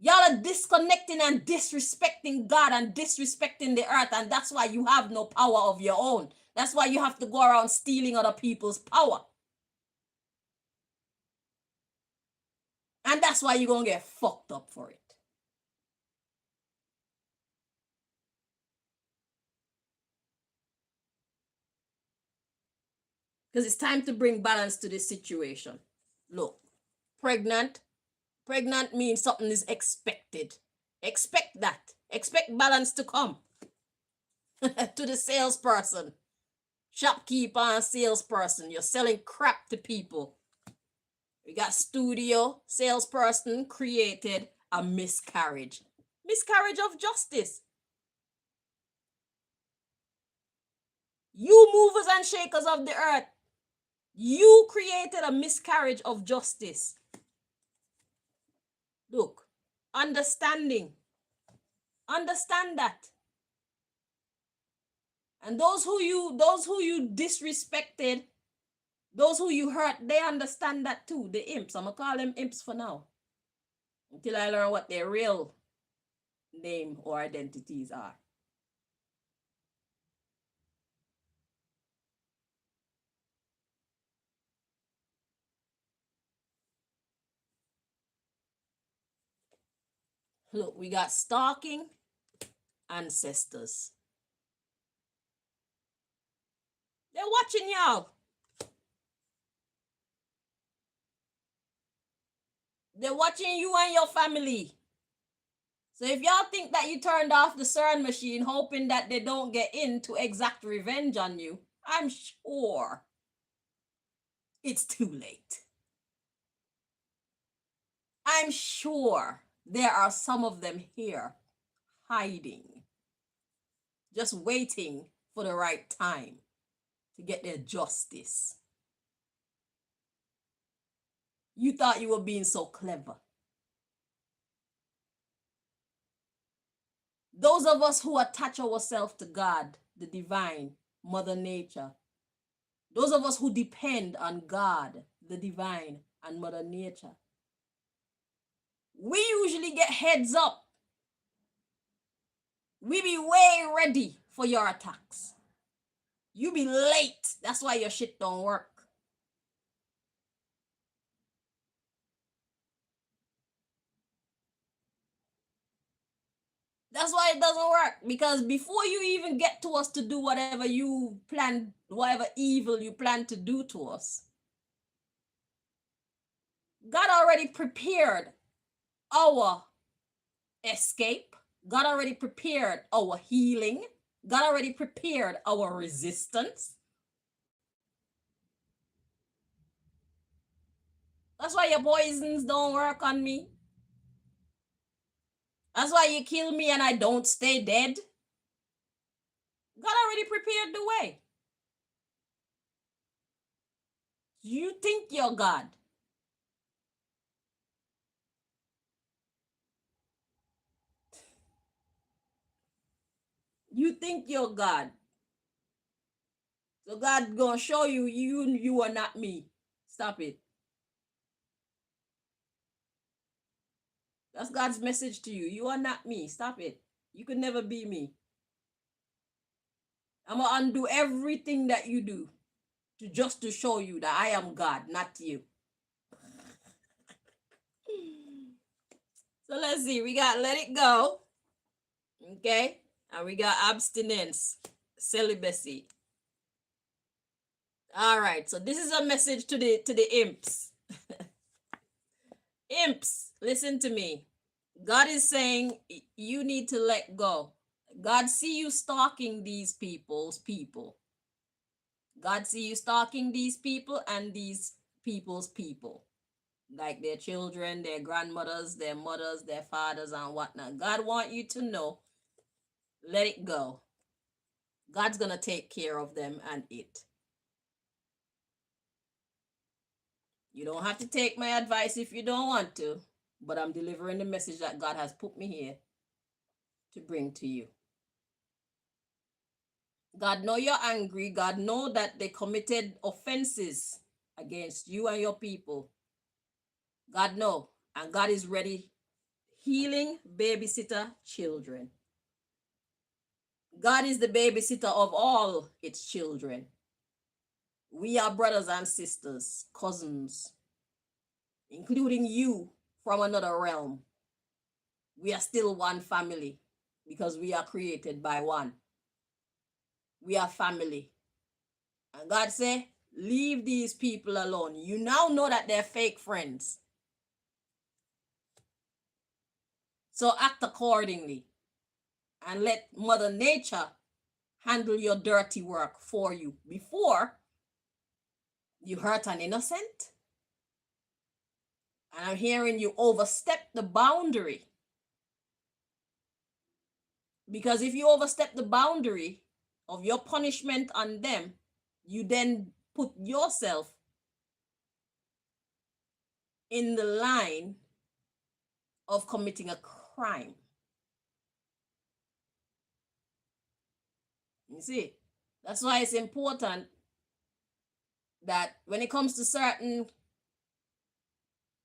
Y'all are disconnecting and disrespecting God and disrespecting the earth, and that's why you have no power of your own. That's why you have to go around stealing other people's power. And that's why you're going to get fucked up for it. Because it's time to bring balance to this situation. Look, pregnant means something is expected. Expect that. Expect balance to come. To the salesperson, shopkeeper and salesperson. You're selling crap to people. We got studio salesperson created a miscarriage. Miscarriage of justice. You movers and shakers of the earth. You created a miscarriage of justice. Look, understanding. Understand that. And those who you disrespected, those who you hurt, they understand that too. The imps. I'm gonna call them imps for now. Until I learn what their real name or identities are. Look, we got stalking ancestors. They're watching y'all. They're watching you and your family. So if y'all think that you turned off the CERN machine hoping that they don't get in to exact revenge on you, I'm sure it's too late. I'm sure there are some of them here hiding, just waiting for the right time to get their justice. You thought you were being so clever. Those of us who attach ourselves to God, the divine, Mother Nature, those of us who depend on God, the divine, and Mother Nature, we usually get heads up. We be way ready for your attacks. You be late. That's why your shit don't work. That's why it doesn't work. Because before you even get to us to do whatever you plan, whatever evil you plan to do to us, God already prepared our escape. God already prepared our healing. God already prepared our resistance. That's why your poisons don't work on me. That's why you kill me and I don't stay dead. God already prepared the way. You think you're God. You think you're God. So God gonna show you, you are not me. Stop it. That's God's message to you. You are not me. Stop it. You could never be me. I'm gonna undo everything that you do just to show you that I am God, not you. So let's see. We got let it go. Okay. And we got abstinence, celibacy. All right. So this is a message to the imps. Imps, listen to me. God is saying you need to let go. God see you stalking these people's people. God see you stalking these people and these people's people. like their children, their grandmothers, their mothers, their fathers, and whatnot. God want you to know, let it go. God's going to take care of them and it. You don't have to take my advice if you don't want to, but I'm delivering the message that God has put me here to bring to you. God know you're angry. God know that they committed offenses against you and your people. God know, and God is ready healing babysitter children. God is the babysitter of all its children. We are brothers and sisters, cousins, including you from another realm. We are still one family because we are created by one. We are family. And God say, leave these people alone. You now know that they're fake friends. So act accordingly and let Mother Nature handle your dirty work for you before you hurt an innocent. And I'm hearing you overstep the boundary. Because if you overstep the boundary of your punishment on them, you then put yourself in the line of committing a crime. You see, that's why it's important that when it comes to certain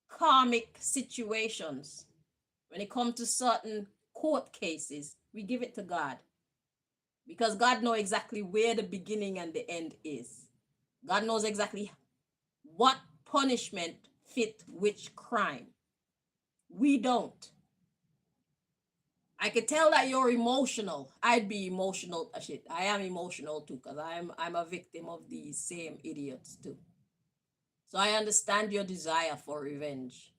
karmic situations, when it comes to certain court cases, we give it to God. Because God knows exactly where the beginning and the end is. God knows exactly what punishment fit which crime. We don't. I could tell that you're emotional. I'd be emotional. Shit, I am emotional too, because I'm a victim of these same idiots too. So I understand your desire for revenge.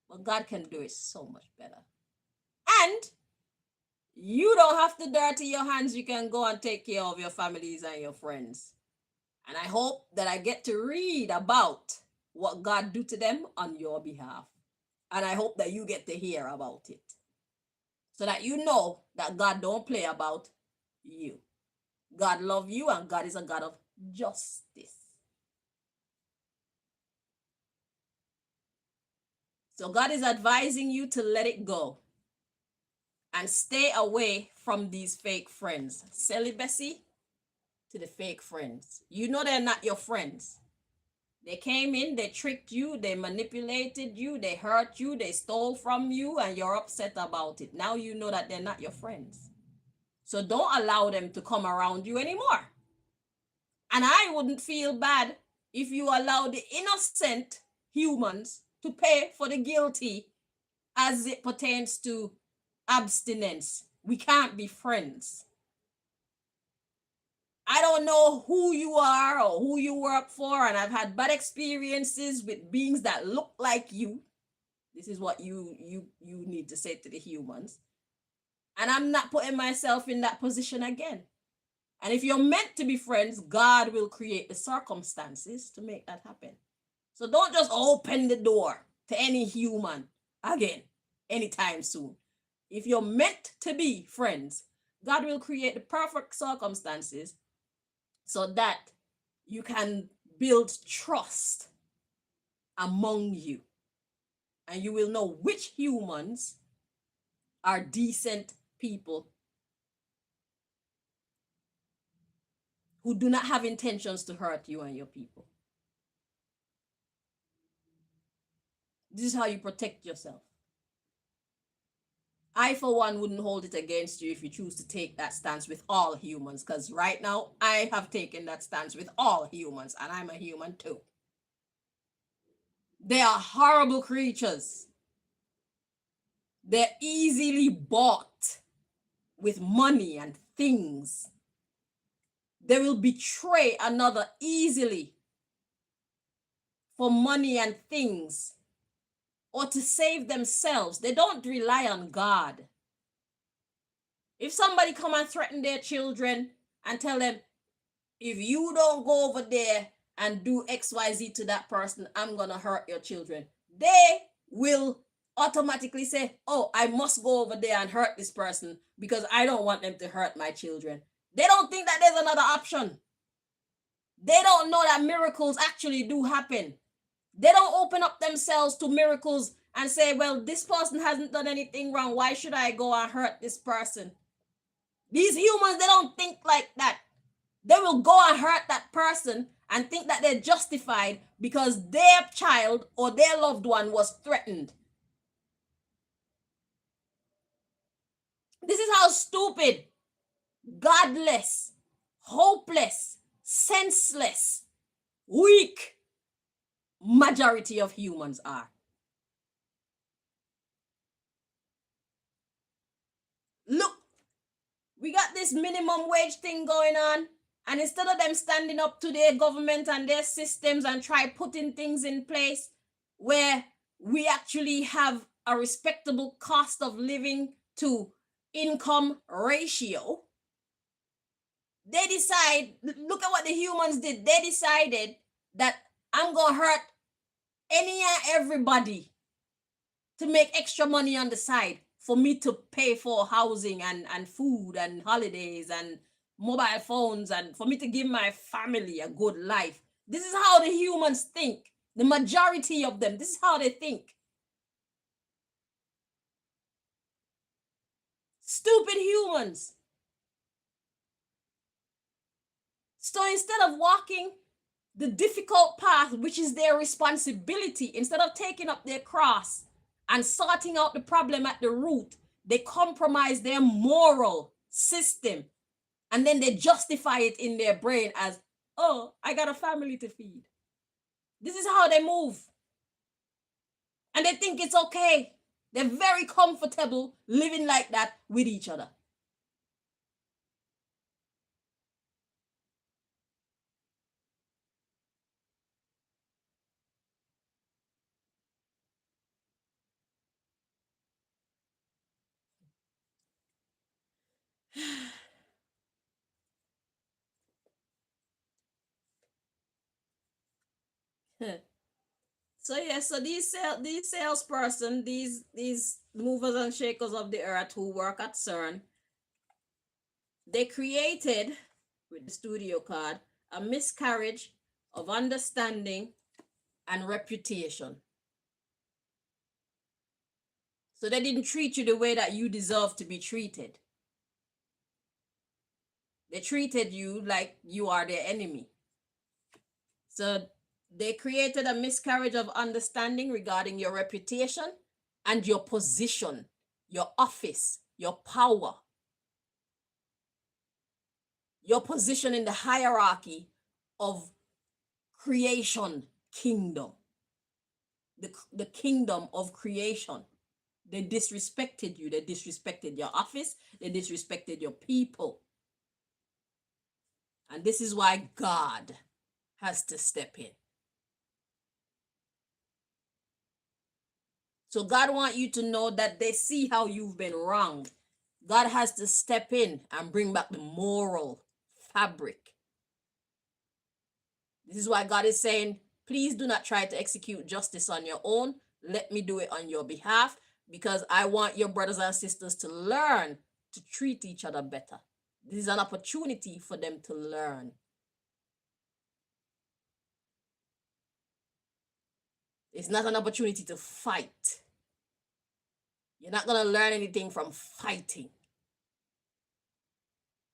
But God can do it so much better. And you don't have to dirty your hands. You can go and take care of your families and your friends. And I hope that I get to read about what God do to them on your behalf. And I hope that you get to hear about it. So that you know that God don't play about you. God love you and God is a God of justice. So God is advising you to let it go. And stay away from these fake friends. Celibacy to the fake friends. You know they're not your friends. They came in, they tricked you, they manipulated you, they hurt you, they stole from you, and you're upset about it. Now you know that they're not your friends. So don't allow them to come around you anymore. And I wouldn't feel bad if you allow the innocent humans to pay for the guilty as it pertains to abstinence. We can't be friends. I don't know who you are or who you work for, and I've had bad experiences with beings that look like you. This is what you need to say to the humans. And I'm not putting myself in that position again. And if you're meant to be friends, God will create the circumstances to make that happen. So don't just open the door to any human again, anytime soon. If you're meant to be friends, God will create the perfect circumstances so that you can build trust among you. And you will know which humans are decent people who do not have intentions to hurt you and your people. This is how you protect yourself. I, for one, wouldn't hold it against you if you choose to take that stance with all humans, because right now I have taken that stance with all humans, and I'm a human too. They are horrible creatures. They're easily bought with money and things. They will betray another easily for money and things or to save themselves. They don't rely on God. If somebody come and threaten their children and tell them, if you don't go over there and do XYZ to that person, I'm going to hurt your children. they will automatically say, oh, I must go over there and hurt this person because I don't want them to hurt my children. They don't think that there's another option. They don't know that miracles actually do happen. They don't open up themselves to miracles and say, well, this person hasn't done anything wrong. Why should I go and hurt this person? These humans, they don't think like that. They will go and hurt that person and think that they're justified because their child or their loved one was threatened. This is how stupid, godless, hopeless, senseless, weak majority of humans are. Look, we got this minimum wage thing going on, and instead of them standing up to their government and their systems and try putting things in place where we actually have a respectable cost of living to income ratio, they decide, look at what the humans did. They decided that I'm going to hurt any and everybody to make extra money on the side for me to pay for housing and food and holidays and mobile phones and for me to give my family a good life. This is how the humans think. The majority of them, this is how they think. Stupid humans. So instead of walking the difficult path, which is their responsibility, instead of taking up their cross and sorting out the problem at the root, they compromise their moral system and then they justify it in their brain as, oh, I got a family to feed. This is how they move. And they think it's okay. They're very comfortable living like that with each other. So yeah, so these salesperson, these movers and shakers of the earth who work at CERN, they created with the studio card a miscarriage of understanding and reputation. So they didn't treat you the way that you deserve to be treated. They treated you like you are their enemy. So they created a miscarriage of understanding regarding your reputation and your position, your office, your power, your position in the hierarchy of creation kingdom, the kingdom of creation. They disrespected you. They disrespected your office. They disrespected your people. And this is why God has to step in. So God wants you to know that they see how you've been wronged. God has to step in and bring back the moral fabric. This is why God is saying, please do not try to execute justice on your own. Let me do it on your behalf, because I want your brothers and sisters to learn to treat each other better. This is an opportunity for them to learn. It's not an opportunity to fight. You're not going to learn anything from fighting.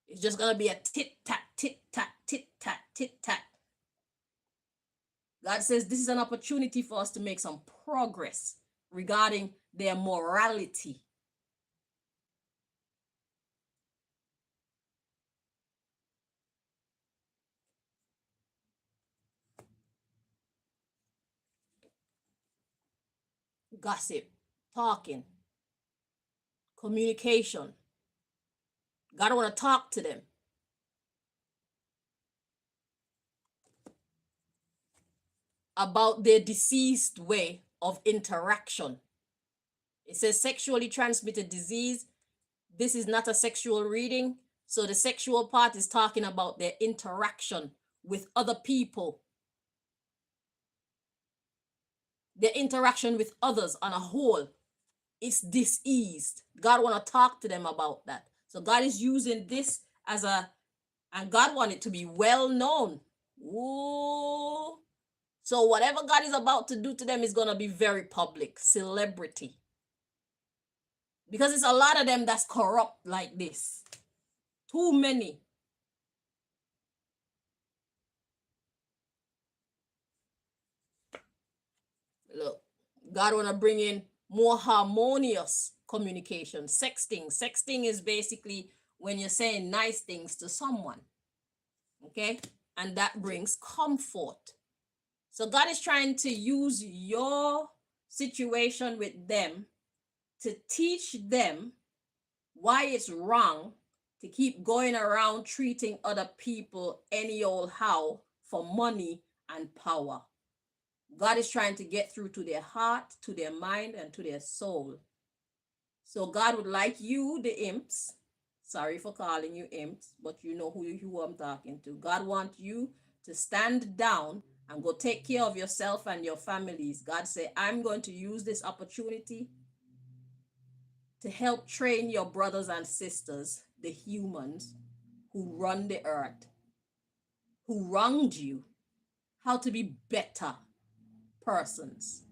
It's just going to be a tit-tat, tit-tat, tit-tat, tit-tat. God says this is an opportunity for us to make some progress regarding their morality. Gossip, talking, communication. God want to talk to them. About their deceased way of interaction. It says sexually transmitted disease. This is not a sexual reading. So the sexual part is talking about their interaction with other people. their interaction with others on a whole is diseased. God want to talk to them about that. So God is using this as a, and God want it to be well known. Ooh. So whatever God is about to do to them is going to be very public, celebrity. Because it's a lot of them that's corrupt like this. Too many. Look, God want to bring in more harmonious communication. Sexting. Sexting is basically when you're saying nice things to someone. Okay? And that brings comfort. So God is trying to use your situation with them to teach them why it's wrong to keep going around treating other people any old how for money and power. God is trying to get through to their heart, to their mind, and to their soul. So God would like you, the imps, sorry for calling you imps, but you know who I'm talking to. God wants you to stand down and go take care of yourself and your families. God say, I'm going to use this opportunity to help train your brothers and sisters, the humans who run the earth, who wronged you, how to be better persons.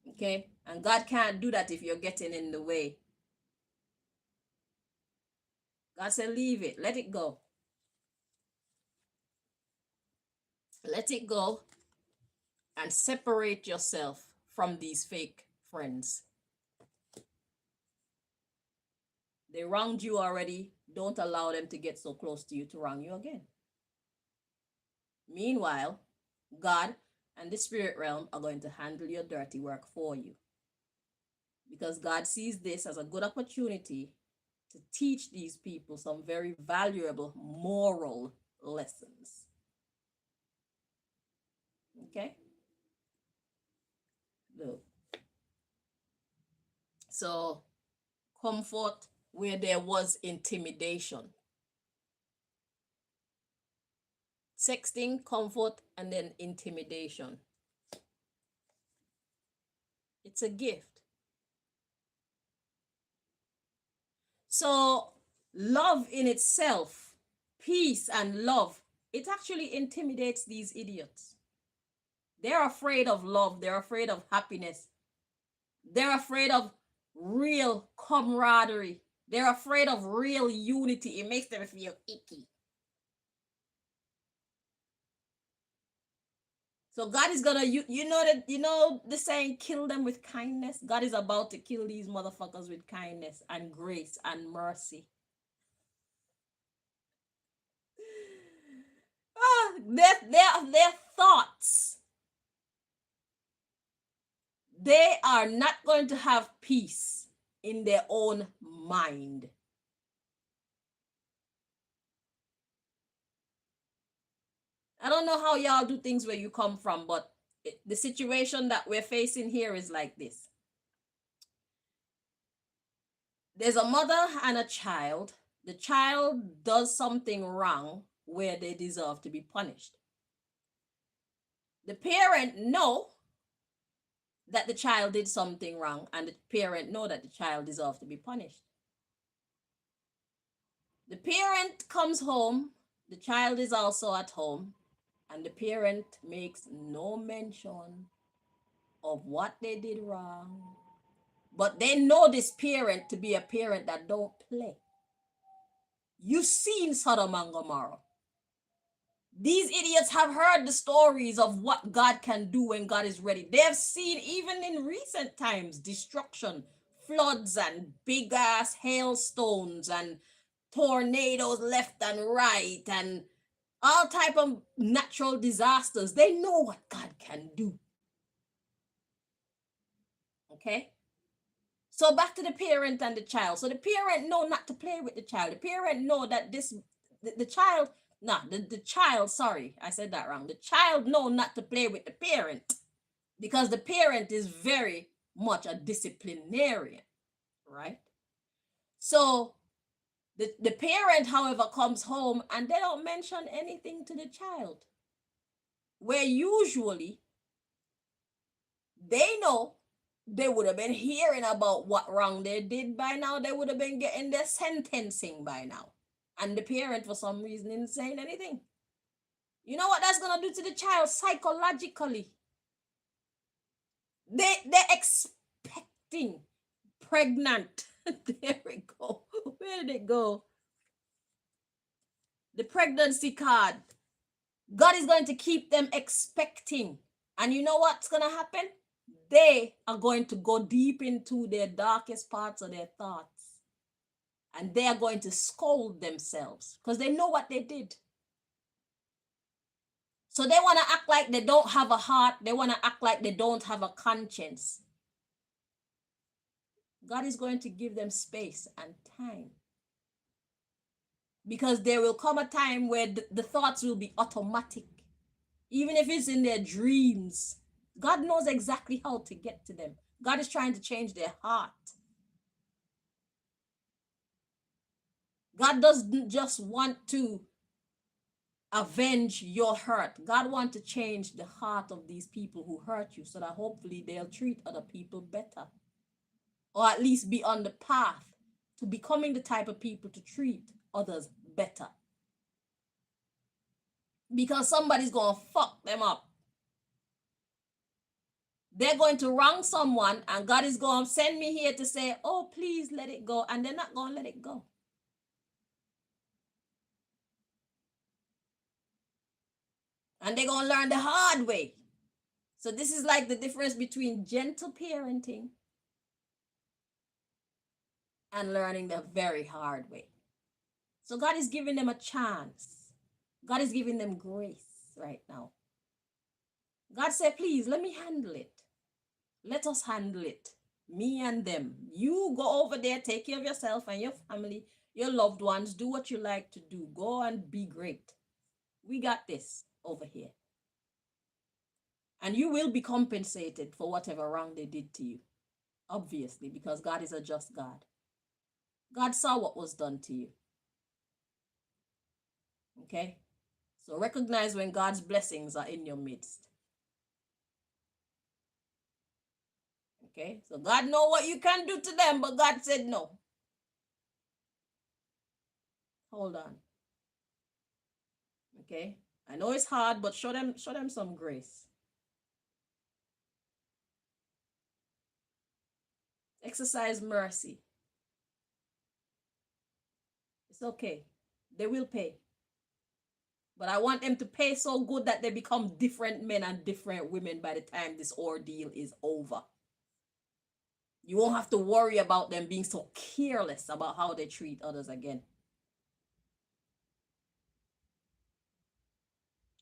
Okay? And God can't do that if you're getting in the way. God said, leave it. Let it go. Let it go and separate yourself from these fake friends. They wronged you already. Don't allow them to get so close to you to wrong you again. Meanwhile, God and the spirit realm are going to handle your dirty work for you. Because God sees this as a good opportunity to teach these people some very valuable moral lessons. Okay? Look. So, comfort where there was intimidation. Sexting, comfort, and then intimidation. It's a gift. So, love in itself, peace and love, it actually intimidates these idiots. They're afraid of love. They're afraid of happiness. They're afraid of real camaraderie. They're afraid of real unity. It makes them feel icky. So God is gonna, you know the saying, kill them with kindness. God is about to kill these motherfuckers with kindness and grace and mercy. Their thoughts, they are not going to have peace in their own mind. I don't know how y'all do things where you come from, but the situation that we're facing here is like this. There's a mother and a child. The child does something wrong where they deserve to be punished. The parent know that the child did something wrong, and the parent know that the child deserves to be punished. The parent comes home, the child is also at home, and the parent makes no mention of what they did wrong. But they know this parent to be a parent that don't play. You've seen Sodom and Gomorrah. These idiots have heard the stories of what God can do when God is ready. They've seen, even in recent times, destruction, floods, and big ass hailstones, and tornadoes left and right, and all type of natural disasters. They know what God can do. Okay? So back to the parent and the child. So the parent know not to play with the child. The parent know that the child, the child, sorry, I said that wrong. The child know not to play with the parent because the parent is very much a disciplinarian, right? So the parent, however, comes home and they don't mention anything to the child. where usually they know they would have been hearing about what wrong they did by now. They would have been getting their sentencing by now. And the parent, for some reason, isn't saying anything. You know what that's going to do to the child psychologically? They're expecting pregnant. There we go. Where did it go? The pregnancy card. God is going to keep them expecting. And you know what's going to happen? They are going to go deep into their darkest parts of their thoughts. And they are going to scold themselves because they know what they did. So they want to act like they don't have a heart. They want to act like they don't have a conscience. God is going to give them space and time. Because there will come a time where the thoughts will be automatic. Even if it's in their dreams. God knows exactly how to get to them. God is trying to change their heart. God doesn't just want to avenge your hurt. God wants to change the heart of these people who hurt you so that hopefully they'll treat other people better. Or at least be on the path to becoming the type of people to treat others better. Because somebody's going to fuck them up. They're going to wrong someone and God is going to send me here to say, oh, please let it go. And they're not going to let it go. And they're going to learn the hard way. So this is like the difference between gentle parenting and learning the very hard way. So God is giving them a chance. God is giving them grace right now. God said, please, let me handle it. Let us handle it. Me and them. You go over there, take care of yourself and your family, your loved ones. Do what you like to do. Go and be great. We got this over here. And you will be compensated for whatever wrong they did to you. Obviously, because God is a just God. God saw what was done to you. Okay? So recognize when God's blessings are in your midst. Okay? So God knows what you can do to them, but God said no. Hold on. Okay? I know it's hard, but show them some grace. Exercise mercy. It's okay. They will pay. But I want them to pay so good that they become different men and different women by the time this ordeal is over. You won't have to worry about them being so careless about how they treat others again.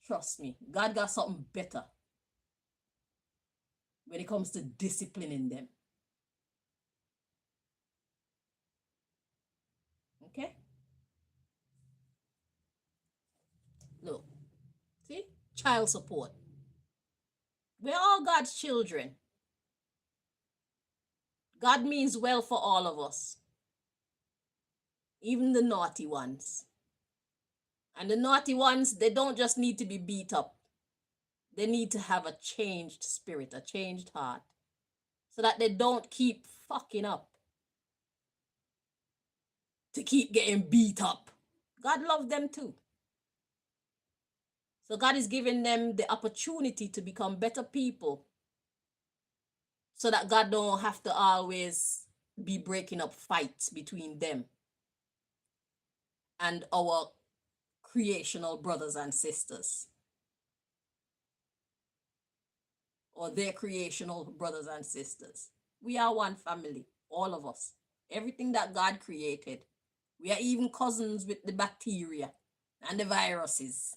Trust me, God got something better when it comes to disciplining them. Okay? Look, see? Child support. We're all God's children. God means well for all of us, even the naughty ones. And the naughty ones, they don't just need to be beat up. They need to have a changed spirit, a changed heart, so that they don't keep fucking up, to keep getting beat up. God loves them too. So God is giving them the opportunity to become better people, so that God don't have to always be breaking up fights between them and our creational brothers and sisters, or their creational brothers and sisters. We are one family, all of us. Everything that God created. We are even cousins with the bacteria and the viruses.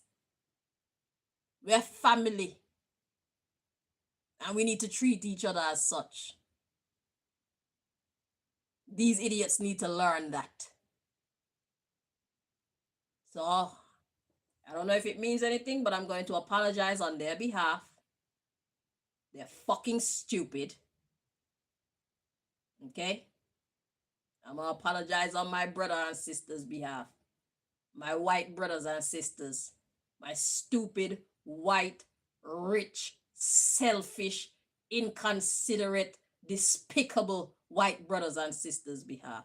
We are family. And we need to treat each other as such. These idiots need to learn that. So, I don't know if it means anything, but I'm going to apologize on their behalf. They're fucking stupid. Okay? I'm going to apologize on my brother and sister's behalf. My white brothers and sisters. My stupid, white, rich, selfish, inconsiderate, despicable white brothers and sisters' behalf.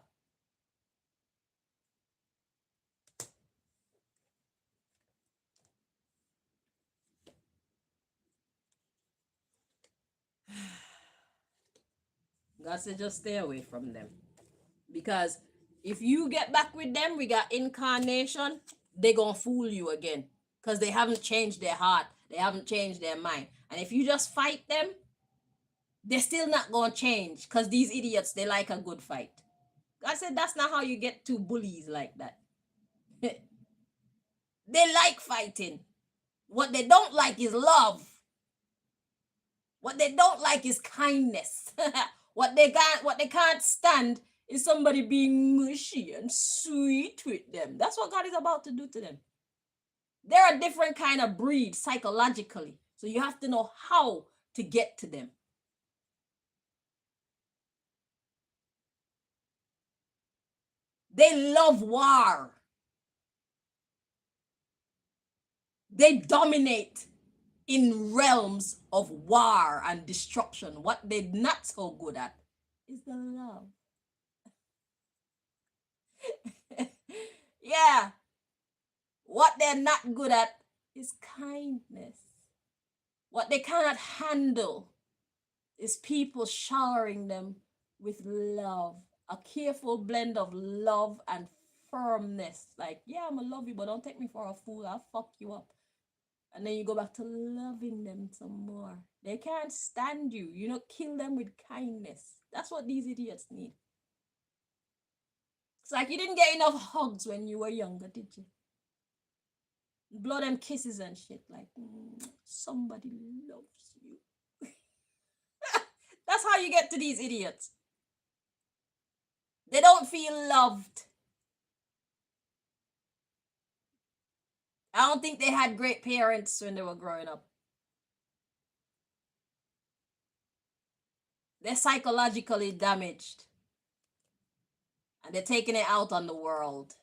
God said, just stay away from them. Because if you get back with them, we got incarnation, they gonna fool you again. Because they haven't changed their heart. They haven't changed their mind. And if you just fight them, they're still not gonna change. Because these idiots, they like a good fight. God said that's not how you get two bullies like that. They like fighting. What they don't like is love. What they don't like is kindness. What they can't stand is somebody being mushy and sweet with them. That's what God is about to do to them. They're a different kind of breed psychologically. So you have to know how to get to them. They love war. They dominate in realms of war and destruction. What they're not so good at is the love. Yeah. What they're not good at is kindness. What they cannot handle is people showering them with love. A careful blend of love and firmness. Like, yeah, I'm gonna love you, but don't take me for a fool. I'll fuck you up. And then you go back to loving them some more. They can't stand you. You know, kill them with kindness. That's what these idiots need. It's like you didn't get enough hugs when you were younger, did you? Blow them kisses and shit. Like, somebody loves you. That's how you get to these idiots. They don't feel loved. I don't think they had great parents when they were growing up. They're psychologically damaged. And they're taking it out on the world.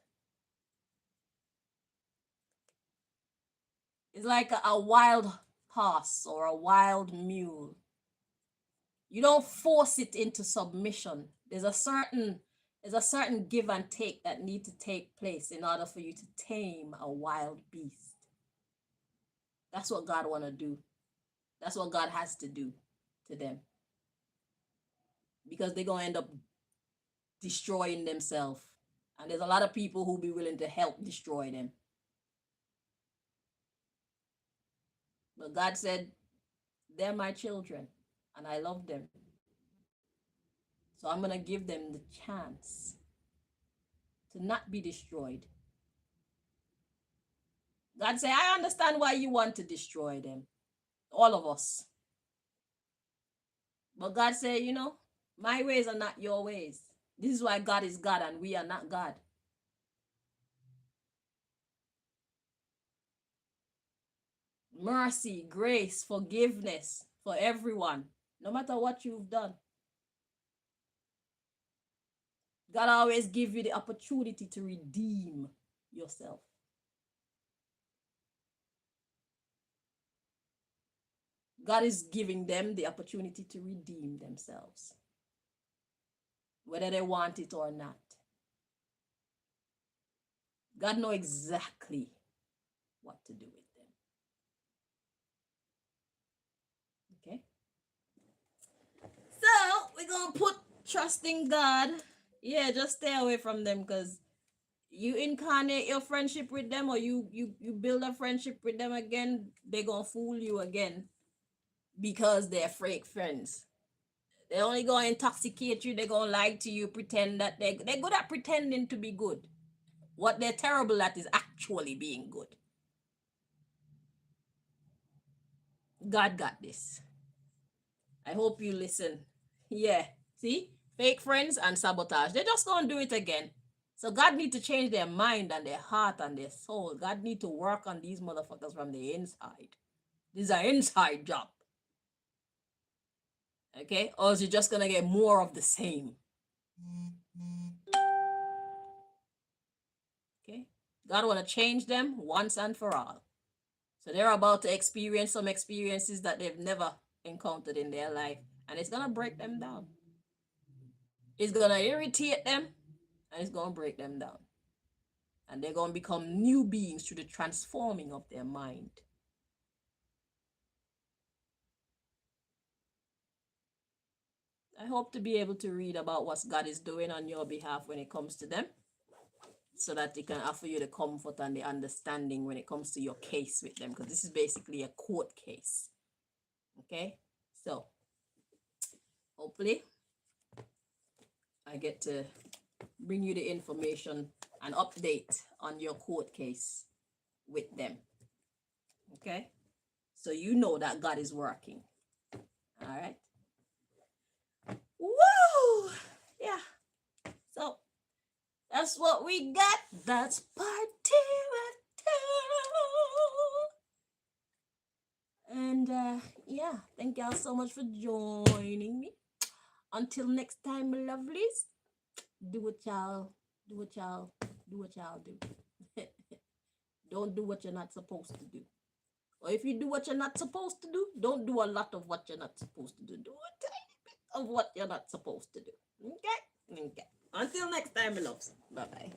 It's like a wild horse or a wild mule. You don't force it into submission. There's a certain give and take that need to take place in order for you to tame a wild beast. That's what God want to do. That's what God has to do to them. Because they're going to end up destroying themselves. And there's a lot of people who be willing to help destroy them. But God said, they're my children and I love them. So I'm going to give them the chance to not be destroyed. God said, I understand why you want to destroy them. All of us. But God said, you know, my ways are not your ways. This is why God is God and we are not God. Mercy, grace, forgiveness for everyone, no matter what you've done. God always gives you the opportunity to redeem yourself. God is giving them the opportunity to redeem themselves, whether they want it or not. God knows exactly what to do with them. Okay? So, we're going to put trusting God. Yeah, just stay away from them because you incarnate your friendship with them or you build a friendship with them again, they're going to fool you again because they're fake friends. They're only going to intoxicate you. They're going to lie to you, pretend that they're good at pretending to be good. What they're terrible at is actually being good. God got this. I hope you listen. Yeah. See? Fake friends and sabotage. They're just going to do it again. So God need to change their mind and their heart and their soul. God need to work on these motherfuckers from the inside. This is an inside job. Okay? Or else you're just going to get more of the same. Okay? God want to change them once and for all. So they're about to experience some experiences that they've never encountered in their life. And it's going to break them down. It's going to irritate them and it's going to break them down. And they're going to become new beings through the transforming of their mind. I hope to be able to read about what God is doing on your behalf when it comes to them, so that they can offer you the comfort and the understanding when it comes to your case with them, because this is basically a court case. Okay, so hopefully I get to bring you the information and update on your court case with them. Okay, so you know that God is working. All right. Woo! Yeah. So that's what we got. That's part 2 of 2. And yeah, thank y'all so much for joining me. Until next time, my lovelies, do what y'all do. Don't do what you're not supposed to do. Or if you do what you're not supposed to do, don't do a lot of what you're not supposed to do. Do a tiny bit of what you're not supposed to do. Okay? Okay. Until next time, my loves. Bye-bye.